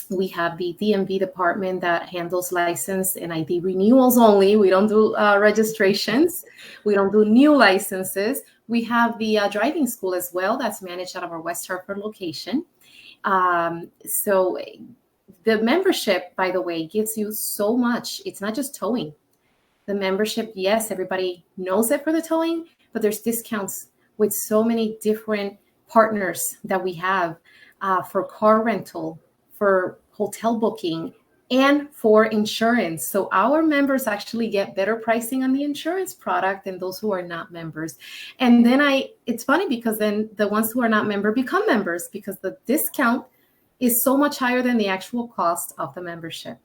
We have the DMV department that handles license and ID renewals only. We don't do registrations. We don't do new licenses. We have the driving school as well that's managed out of our West Hartford location. So the membership, by the way, gives you so much. It's not just towing. The membership, yes, everybody knows it for the towing, but there's discounts with so many different partners that we have for car rental, for hotel booking, and for insurance. So our members actually get better pricing on the insurance product than those who are not members. And then it's funny because then the ones who are not member become members because the discount is so much higher than the actual cost of the membership.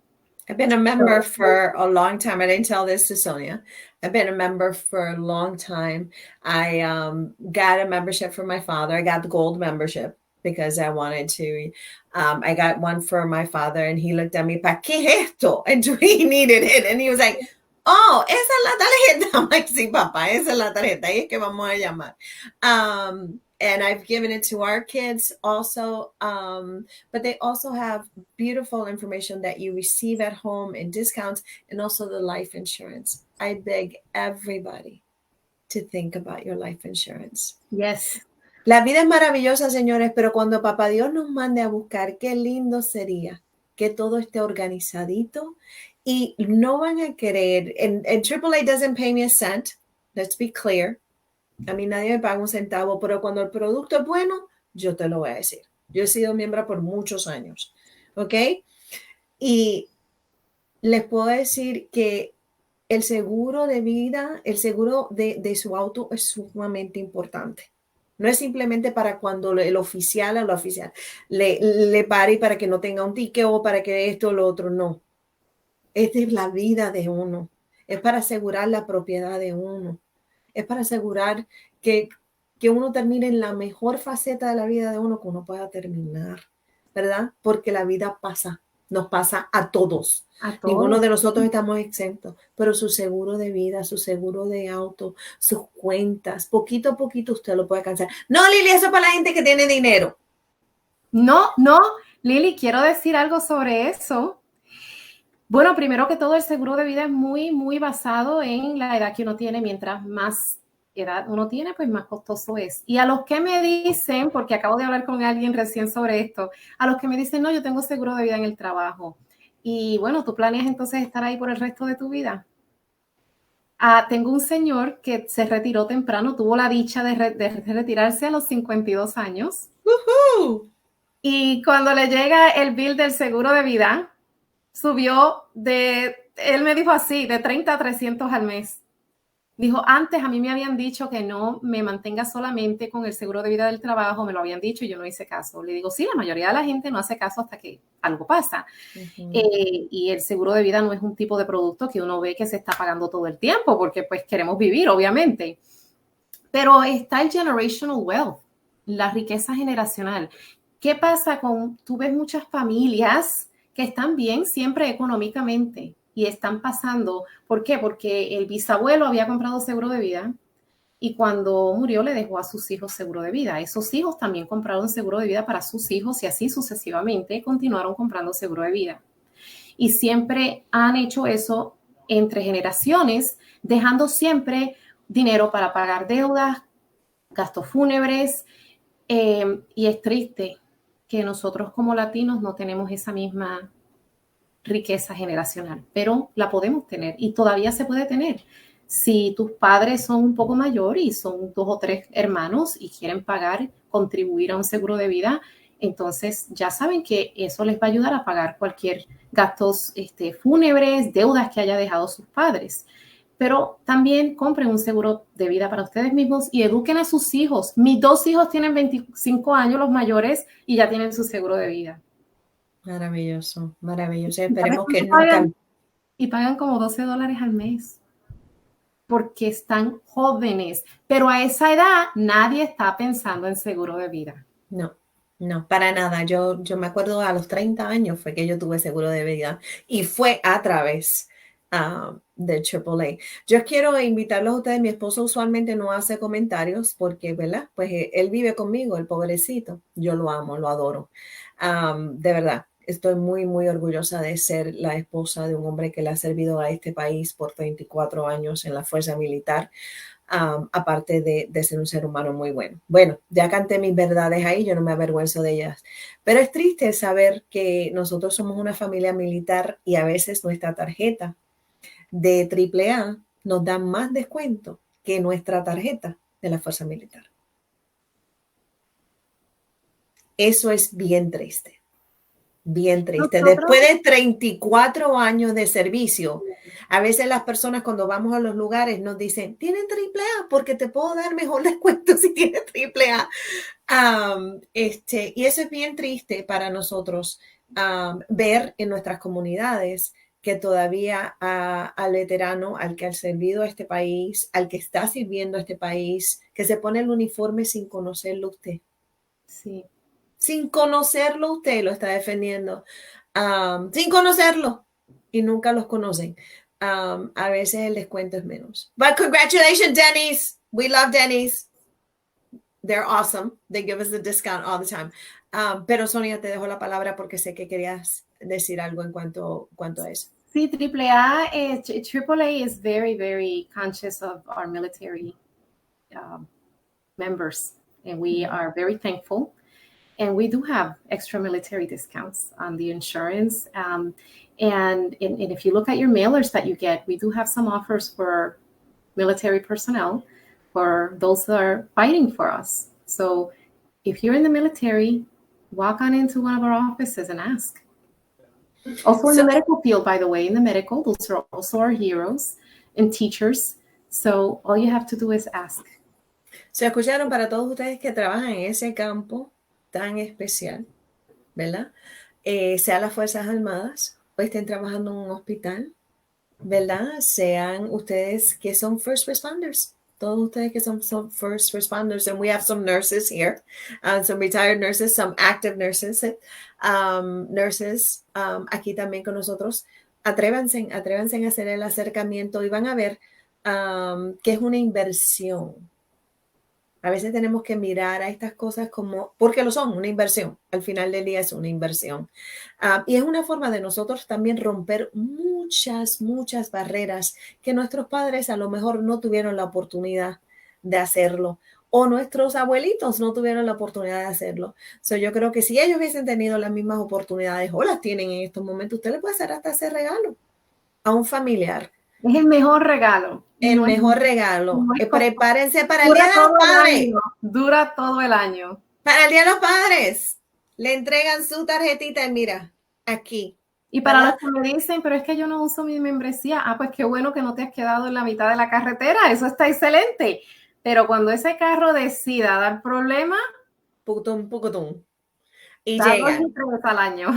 I've been a member for a long time. I didn't tell this to Sonia. I've been a member for a long time. I got a membership for my father. I got the gold membership because I wanted to. I got one for my father, and he looked at me, ¿pa qué esto? And he needed it. And he was like, oh, esa es la tarjeta. I'm like, sí, papá, esa es la tarjeta. Y es que vamos a llamar. And I've given it to our kids also. But they also have beautiful information that you receive at home and discounts, and also the life insurance. I beg everybody to think about your life insurance. Yes. La vida es maravillosa, señores, pero cuando Papá Dios nos mande a buscar, qué lindo sería que todo esté organizadito y no van a querer. And AAA doesn't pay me a cent. Let's be clear. A mí nadie me paga un centavo, pero cuando el producto es bueno, yo te lo voy a decir. Yo he sido miembro por muchos años, ¿ok? Y les puedo decir que el seguro de vida, el seguro de su auto es sumamente importante. No es simplemente para cuando el oficial o la oficial le pare para que no tenga un ticket o para que esto o lo otro, no. Esta es la vida de uno. Es para asegurar la propiedad de uno. Es para asegurar que uno termine en la mejor faceta de la vida de uno que uno pueda terminar, ¿verdad? Porque la vida pasa, nos pasa a todos. Ninguno de nosotros estamos exentos, pero su seguro de vida, su seguro de auto, sus cuentas, poquito a poquito usted lo puede alcanzar. No, Lili, eso es para la gente que tiene dinero. No, Lili, quiero decir algo sobre eso. Bueno, primero que todo, el seguro de vida es muy, muy basado en la edad que uno tiene. Mientras más edad uno tiene, pues más costoso es. Y a los que me dicen, porque acabo de hablar con alguien recién sobre esto, a los que me dicen, no, yo tengo seguro de vida en el trabajo. Y bueno, ¿tú planeas entonces estar ahí por el resto de tu vida? Tengo un señor que se retiró temprano, tuvo la dicha de retirarse a los 52 años. ¡Woohoo! Y cuando le llega el bill del seguro de vida, subió él me dijo así, de 30 a 300 al mes. Dijo, antes a mí me habían dicho que no me mantenga solamente con el seguro de vida del trabajo, me lo habían dicho y yo no hice caso. Le digo, sí, la mayoría de la gente no hace caso hasta que algo pasa. Y el seguro de vida no es un tipo de producto que uno ve que se está pagando todo el tiempo, porque pues queremos vivir, obviamente. Pero está el generational wealth, la riqueza generacional. ¿Qué pasa tú ves muchas familias que están bien siempre económicamente y están pasando? ¿Por qué? Porque el bisabuelo había comprado seguro de vida y cuando murió le dejó a sus hijos seguro de vida. Esos hijos también compraron seguro de vida para sus hijos y así sucesivamente continuaron comprando seguro de vida. Y siempre han hecho eso entre generaciones, dejando siempre dinero para pagar deudas, gastos fúnebres, y es triste que nosotros como latinos no tenemos esa misma riqueza generacional, pero la podemos tener y todavía se puede tener. Si tus padres son un poco mayores y son 2 o 3 hermanos y quieren pagar, contribuir a un seguro de vida, entonces ya saben que eso les va a ayudar a pagar cualquier gastos fúnebres, deudas que haya dejado sus padres. Pero también compren un seguro de vida para ustedes mismos y eduquen a sus hijos. Mis 2 hijos tienen 25 años, los mayores, y ya tienen su seguro de vida. Maravilloso, maravilloso. ¿Y sabes Esperemos que cuánto nunca. pagan? Y pagan como $12 al mes porque están jóvenes, pero a esa edad nadie está pensando en seguro de vida. No, no, para nada. Yo me acuerdo a los 30 años fue que yo tuve seguro de vida y fue a través de AAA. Yo quiero invitarlos a ustedes. Mi esposo usualmente no hace comentarios porque, ¿verdad? Pues él vive conmigo, el pobrecito. Yo lo amo, lo adoro. De verdad, estoy muy, muy orgullosa de ser la esposa de un hombre que le ha servido a este país por 24 años en la fuerza militar. Aparte de ser un ser humano muy bueno. Bueno, ya canté mis verdades ahí, yo no me avergüenzo de ellas, pero es triste saber que nosotros somos una familia militar y a veces nuestra tarjeta de AAA nos da más descuento que nuestra tarjeta de la fuerza militar. Eso es bien triste. Bien triste. Nosotros, Después de 34 años de servicio, a veces las personas cuando vamos a los lugares nos dicen, ¿tienen AAA? Porque te puedo dar mejor descuento si tienes AAA. Y eso es bien triste para nosotros ver en nuestras comunidades que todavía al veterano, al que ha servido a este país, al que está sirviendo a este país, que se pone el uniforme sin conocerlo usted. sí. Sin conocerlo, usted lo está defendiendo. Sin conocerlo. Y nunca los conocen. A veces el descuento es menos. But congratulations, Denny's. We love Denny's. They're awesome. They give us the discount all the time. Pero Sonia, te dejo la palabra porque sé que querías decir algo en cuanto a eso. Sí, AAA, AAA is very, very conscious of our military members, and we are very thankful. And we do have extra military discounts on the insurance. And if you look at your mailers that you get, we do have some offers for military personnel, for those that are fighting for us. So if you're in the military, walk on into one of our offices and ask. Also in the medical field, by the way, in the medical, those are also our heroes and teachers. So all you have to do is ask. Se escucharon para todos ustedes que trabajan en ese campo tan especial, ¿verdad? Sea las Fuerzas Armadas o estén trabajando en un hospital, ¿verdad? Sean ustedes que son first responders. Todos ustedes que son first responders, and we have some nurses here, some retired nurses, some active nurses, aquí también con nosotros. Atrévanse a hacer el acercamiento y van a ver que es una inversión. A veces tenemos que mirar a estas cosas como, porque lo son, una inversión. Al final del día es una inversión. Y es una forma de nosotros también romper muchas barreras que nuestros padres a lo mejor no tuvieron la oportunidad de hacerlo o nuestros abuelitos no tuvieron la oportunidad de hacerlo. Yo creo que si ellos hubiesen tenido las mismas oportunidades o las tienen en estos momentos, usted le puede hacer hasta ese regalo a un familiar Es el mejor regalo. Y El no es, mejor regalo. no es Prepárense para el dura Día de los todo el Padres. año. Dura todo el año. Para el Día de los Padres. Le entregan su tarjetita y mira, aquí. Y para los ¿Verdad? que me dicen, pero es que yo no uso mi membresía, pues qué bueno que no te has quedado en la mitad de la carretera, eso está excelente. Pero cuando ese carro decida dar problemas, Pucutum, pucutum. Y da 2 llegan. y 3 al año.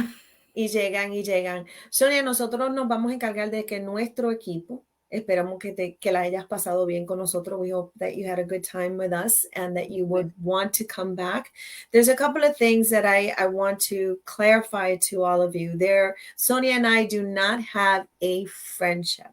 Y llegan y llegan. Sonia, nosotros nos vamos a encargar de que nuestro equipo, esperamos que la hayas pasado bien con nosotros. We hope that you had a good time with us and that you would want to come back. There's a couple of things that I want to clarify to all of you. Sonia and I do not have a friendship.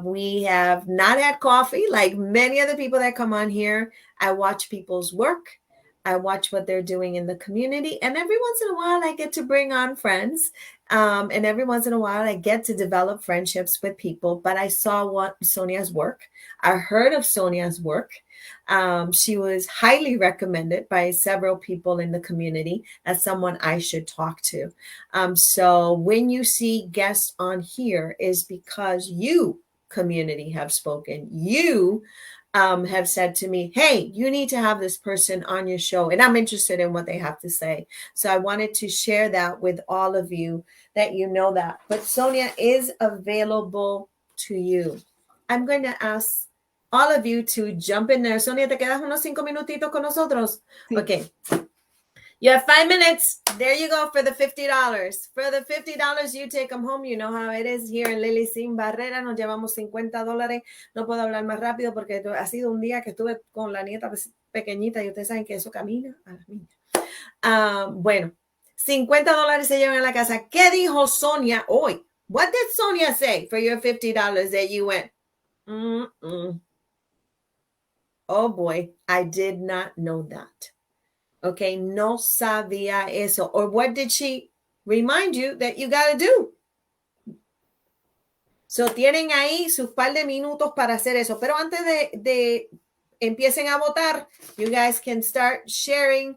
We have not had coffee like many of the people that come on here. I watch people's work. I watch what they're doing in the community. And every once in a while, I get to bring on friends. And every once in a while, I get to develop friendships with people. But I saw what Sonia's work. I heard of Sonia's work. She was highly recommended by several people in the community as someone I should talk to. So when you see guests on here is because you, community, have spoken. You have said to me, hey, you need to have this person on your show. And I'm interested in what they have to say. So I wanted to share that with all of you, that you know that. But Sonia is available to you. I'm going to ask all of you to jump in there. Sonia, ¿te quedas unos 5 minutitos con nosotros? Sí. Okay. You have 5 minutes. There you go for the $50. For the $50, you take them home. You know how it is here in Lily Sin Barrera. Nos llevamos $50. No puedo hablar más rápido porque ha sido un día que estuve con la nieta pequeñita y ustedes saben que eso camina a las niñas. Bueno, $50 se llevan a la casa. ¿Qué dijo Sonia hoy? What did Sonia say for your $50 that you went? Oh boy, I did not know that. Okay, no sabía eso. Or what did she remind you that you got to do? So tienen ahí sus par de minutos para hacer eso. Pero antes de empiecen a votar, you guys can start sharing.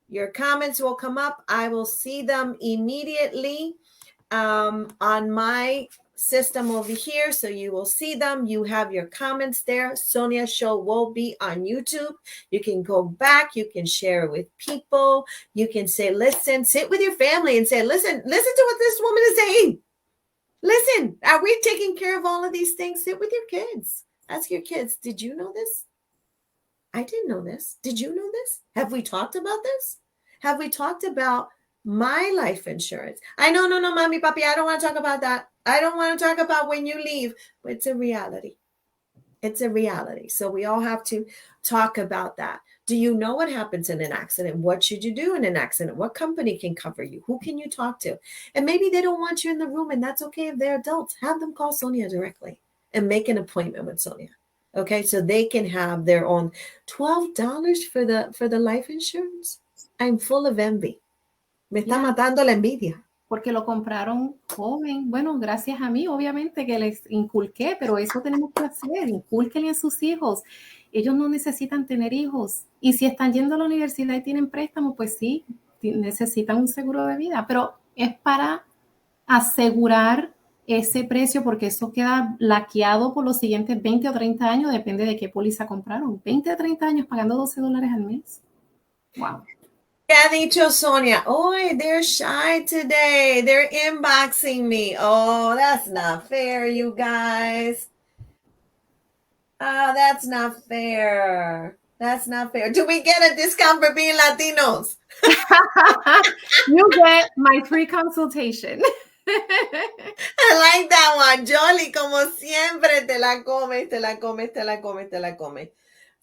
Your comments will come up. I will see them immediately on my system over here. So you will see them. You have your comments there. Sonia's show will be on YouTube. You can go back. You can share it with people. You can say, listen, sit with your family and say, listen to what this woman is saying. Listen, are we taking care of all of these things? Sit with your kids. Ask your kids, did you know this? I didn't know this. Did you know this? Have we talked about this? Have we talked about my life insurance? I know, no, mommy, papi, I don't want to talk about that. I don't want to talk about when you leave. But it's a reality. It's a reality. So we all have to talk about that. Do you know what happens in an accident? What should you do in an accident? What company can cover you? Who can you talk to? And maybe they don't want you in the room, and that's okay if they're adults. Have them call Sonia directly and make an appointment with Sonia. Okay, so they can have their own $12 for the life insurance. I'm full of envy. Me está matando la envidia. Porque lo compraron joven. Bueno, gracias a mí, obviamente, que les inculqué, pero eso tenemos que hacer. Inculquenle a sus hijos. Ellos no necesitan tener hijos. Y si están yendo a la universidad y tienen préstamo, pues sí, necesitan un seguro de vida. Pero es para asegurar ese precio, porque eso queda laqueado por los siguientes 20 o 30 años, depende de qué póliza compraron. 20 o 30 años pagando $12 al mes. Wow. ¿Qué ha dicho Sonia? Oh, they're shy today. They're inboxing me. Oh, that's not fair, you guys. That's not fair. That's not fair. Do we get a discount for being Latinos? You get my free consultation. I like that one. Jolly, como siempre, te la comes, te la comes, te la comes, te la comes.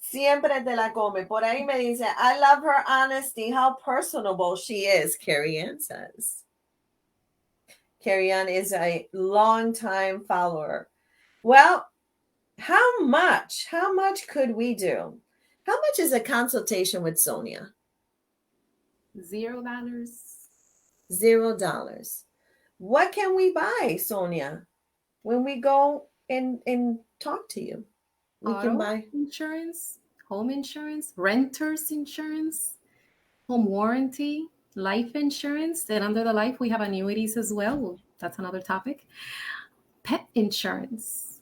Siempre te la come. Por ahí me dice, I love her honesty, how personable she is, Carrie Ann says. Carrie Ann is a longtime follower. Well, how much could we do? How much is a consultation with Sonia? $0. $0. What can we buy, Sonia, when we go and talk to you? We Auto can buy insurance, home insurance, renter's insurance, home warranty, life insurance. And under the life, we have annuities as well. That's another topic. pet insurance.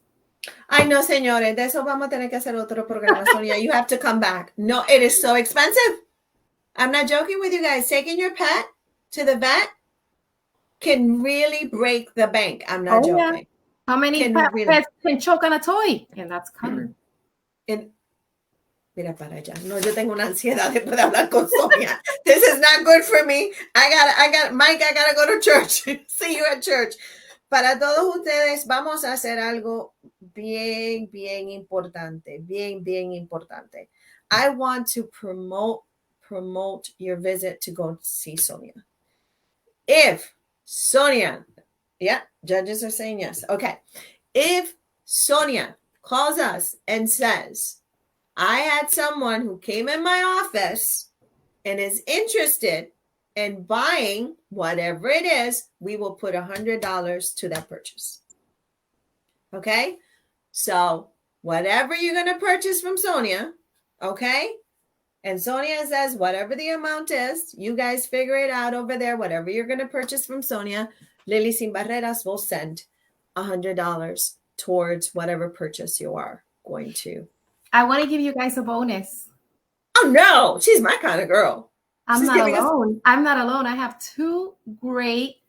Ay, no, señores, de eso vamos a tener que hacer otro programa, Sonia. You have to come back. No, it is so expensive. I'm not joking with you guys. Taking your pet to the vet can really break the bank. I'm not joking. How many pets can choke on a toy? And that's covered. Mira para allá. No, yo tengo una ansiedad después de hablar con Sonia. This is not good for me. Mike, I gotta go to church. See you at church. Para todos ustedes, vamos a hacer algo bien, bien importante. Bien, bien importante. I want to promote your visit to go see Sonia. If Sonia, yeah, judges are saying yes. Okay. If Sonia calls us and says, I had someone who came in my office and is interested in buying whatever it is, we will put $100 to that purchase. Okay? So whatever you're going to purchase from Sonia, okay? And Sonia says, whatever the amount is, you guys figure it out over there. Whatever you're going to purchase from Sonia, Lily Sin Barreras will send $100 towards whatever purchase you are going to. I want to give you guys a bonus. Oh, no. She's my kind of girl. I'm not alone. I'm not alone. I have two great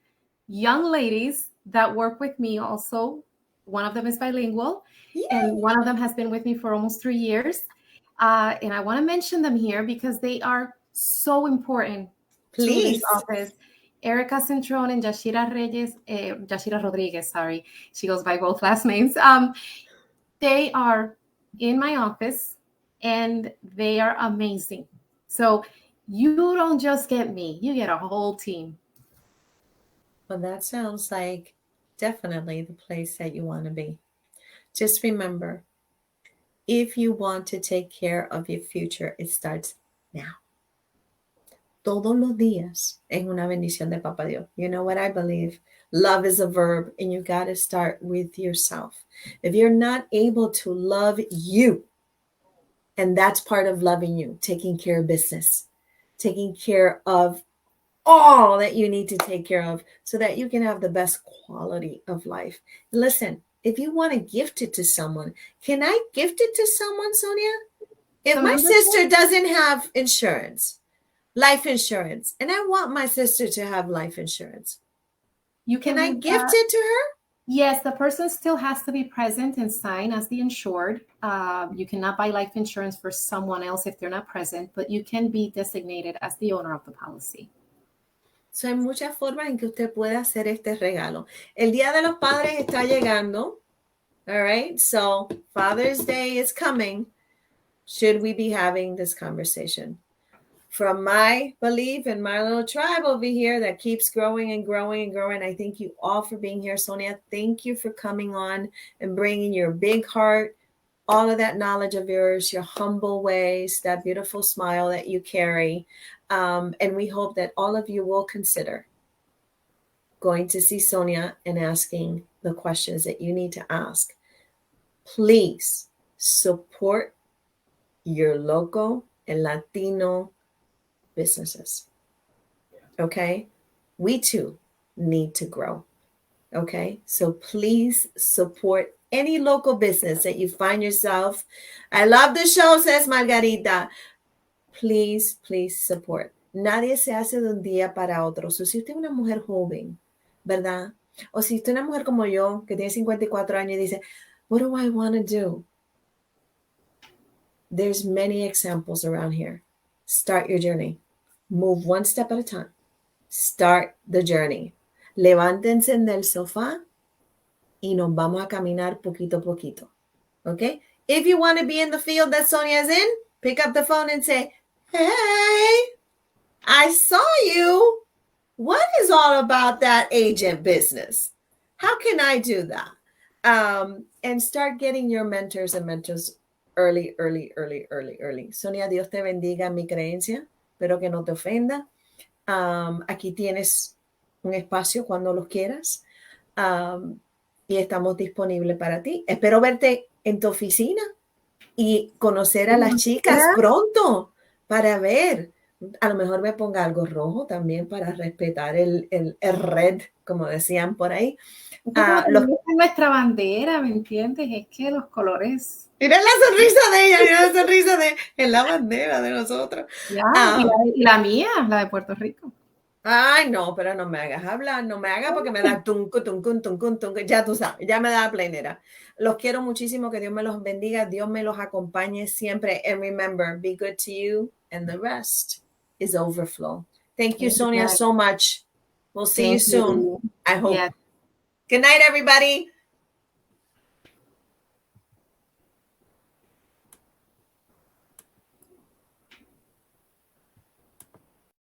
young ladies that work with me also. One of them is bilingual, and one of them has been with me for almost 3 years. And I want to mention them here because they are so important to this office. Erica Centron and Yashira Rodriguez, sorry. She goes by both last names. They are in my office and they are amazing. So you don't just get me, you get a whole team. Well, that sounds like definitely the place that you want to be. Just remember, if you want to take care of your future, it starts now. Todos los días es una bendición de Papa Dios. You know what I believe? Love is a verb, and you got to start with yourself. If you're not able to love you, and that's part of loving you, taking care of business, taking care of all that you need to take care of so that you can have the best quality of life. Listen, if you want to gift it to someone, can I gift it to someone, Sonia? If my sister doesn't have insurance, life insurance, and I want my sister to have life insurance, can I gift it to her? Yes, the person still has to be present and sign as the insured. You cannot buy life insurance for someone else if they're not present, but you can be designated as the owner of the policy. So, hay muchas formas en que usted puede hacer este regalo. El Día de los Padres está llegando. All right. So, Father's Day is coming. Should we be having this conversation? From my belief and my little tribe over here that keeps growing and growing and growing, I thank you all for being here. Sonia, thank you for coming on and bringing your big heart, all of that knowledge of yours, your humble ways, that beautiful smile that you carry. And we hope that all of you will consider going to see Sonia and asking the questions that you need to ask. Please support your local and Latino businesses. Okay? We too need to grow. Okay? So please support any local business that you find yourself. I love the show, says Margarita. Please, please support. Nadie se hace de un día para otro. So, si usted es una mujer joven, ¿verdad? O si usted es una mujer como yo, que tiene 54 años y dice, what do I want to do? There's many examples around here. Start your journey. Move one step at a time. Start the journey. Levántense del sofá y nos vamos a caminar poquito a poquito. Okay? If you want to be in the field that Sonia is in, pick up the phone and say, hey, I saw you. What is all about that agent business? How can I do that? And start getting your mentors and mentors early. Sonia, Dios te bendiga mi creencia. Espero que no te ofenda. Aquí tienes un espacio cuando lo quieras. Y estamos disponibles para ti. Espero verte en tu oficina y conocer a las chicas pronto para ver A lo mejor me ponga algo rojo también para respetar el red, como decían por ahí. Es que como Los, también es nuestra bandera, ¿me entiendes? Es que los colores... mira la sonrisa de ella, mira la sonrisa de en la bandera de nosotros. Ya, Ah, y la mía, la de Puerto Rico. ay, no, pero no me hagas hablar, no me hagas porque me da tunco, tunco, tunco, tunco, ya tú sabes, ya me da la planera. Los quiero muchísimo, que Dios me los bendiga, Dios me los acompañe siempre. And remember, be good to you and the rest is overflow. Thank you, Sonia, so much. We'll see you Thank soon, you. I hope. Yeah. Good night, everybody.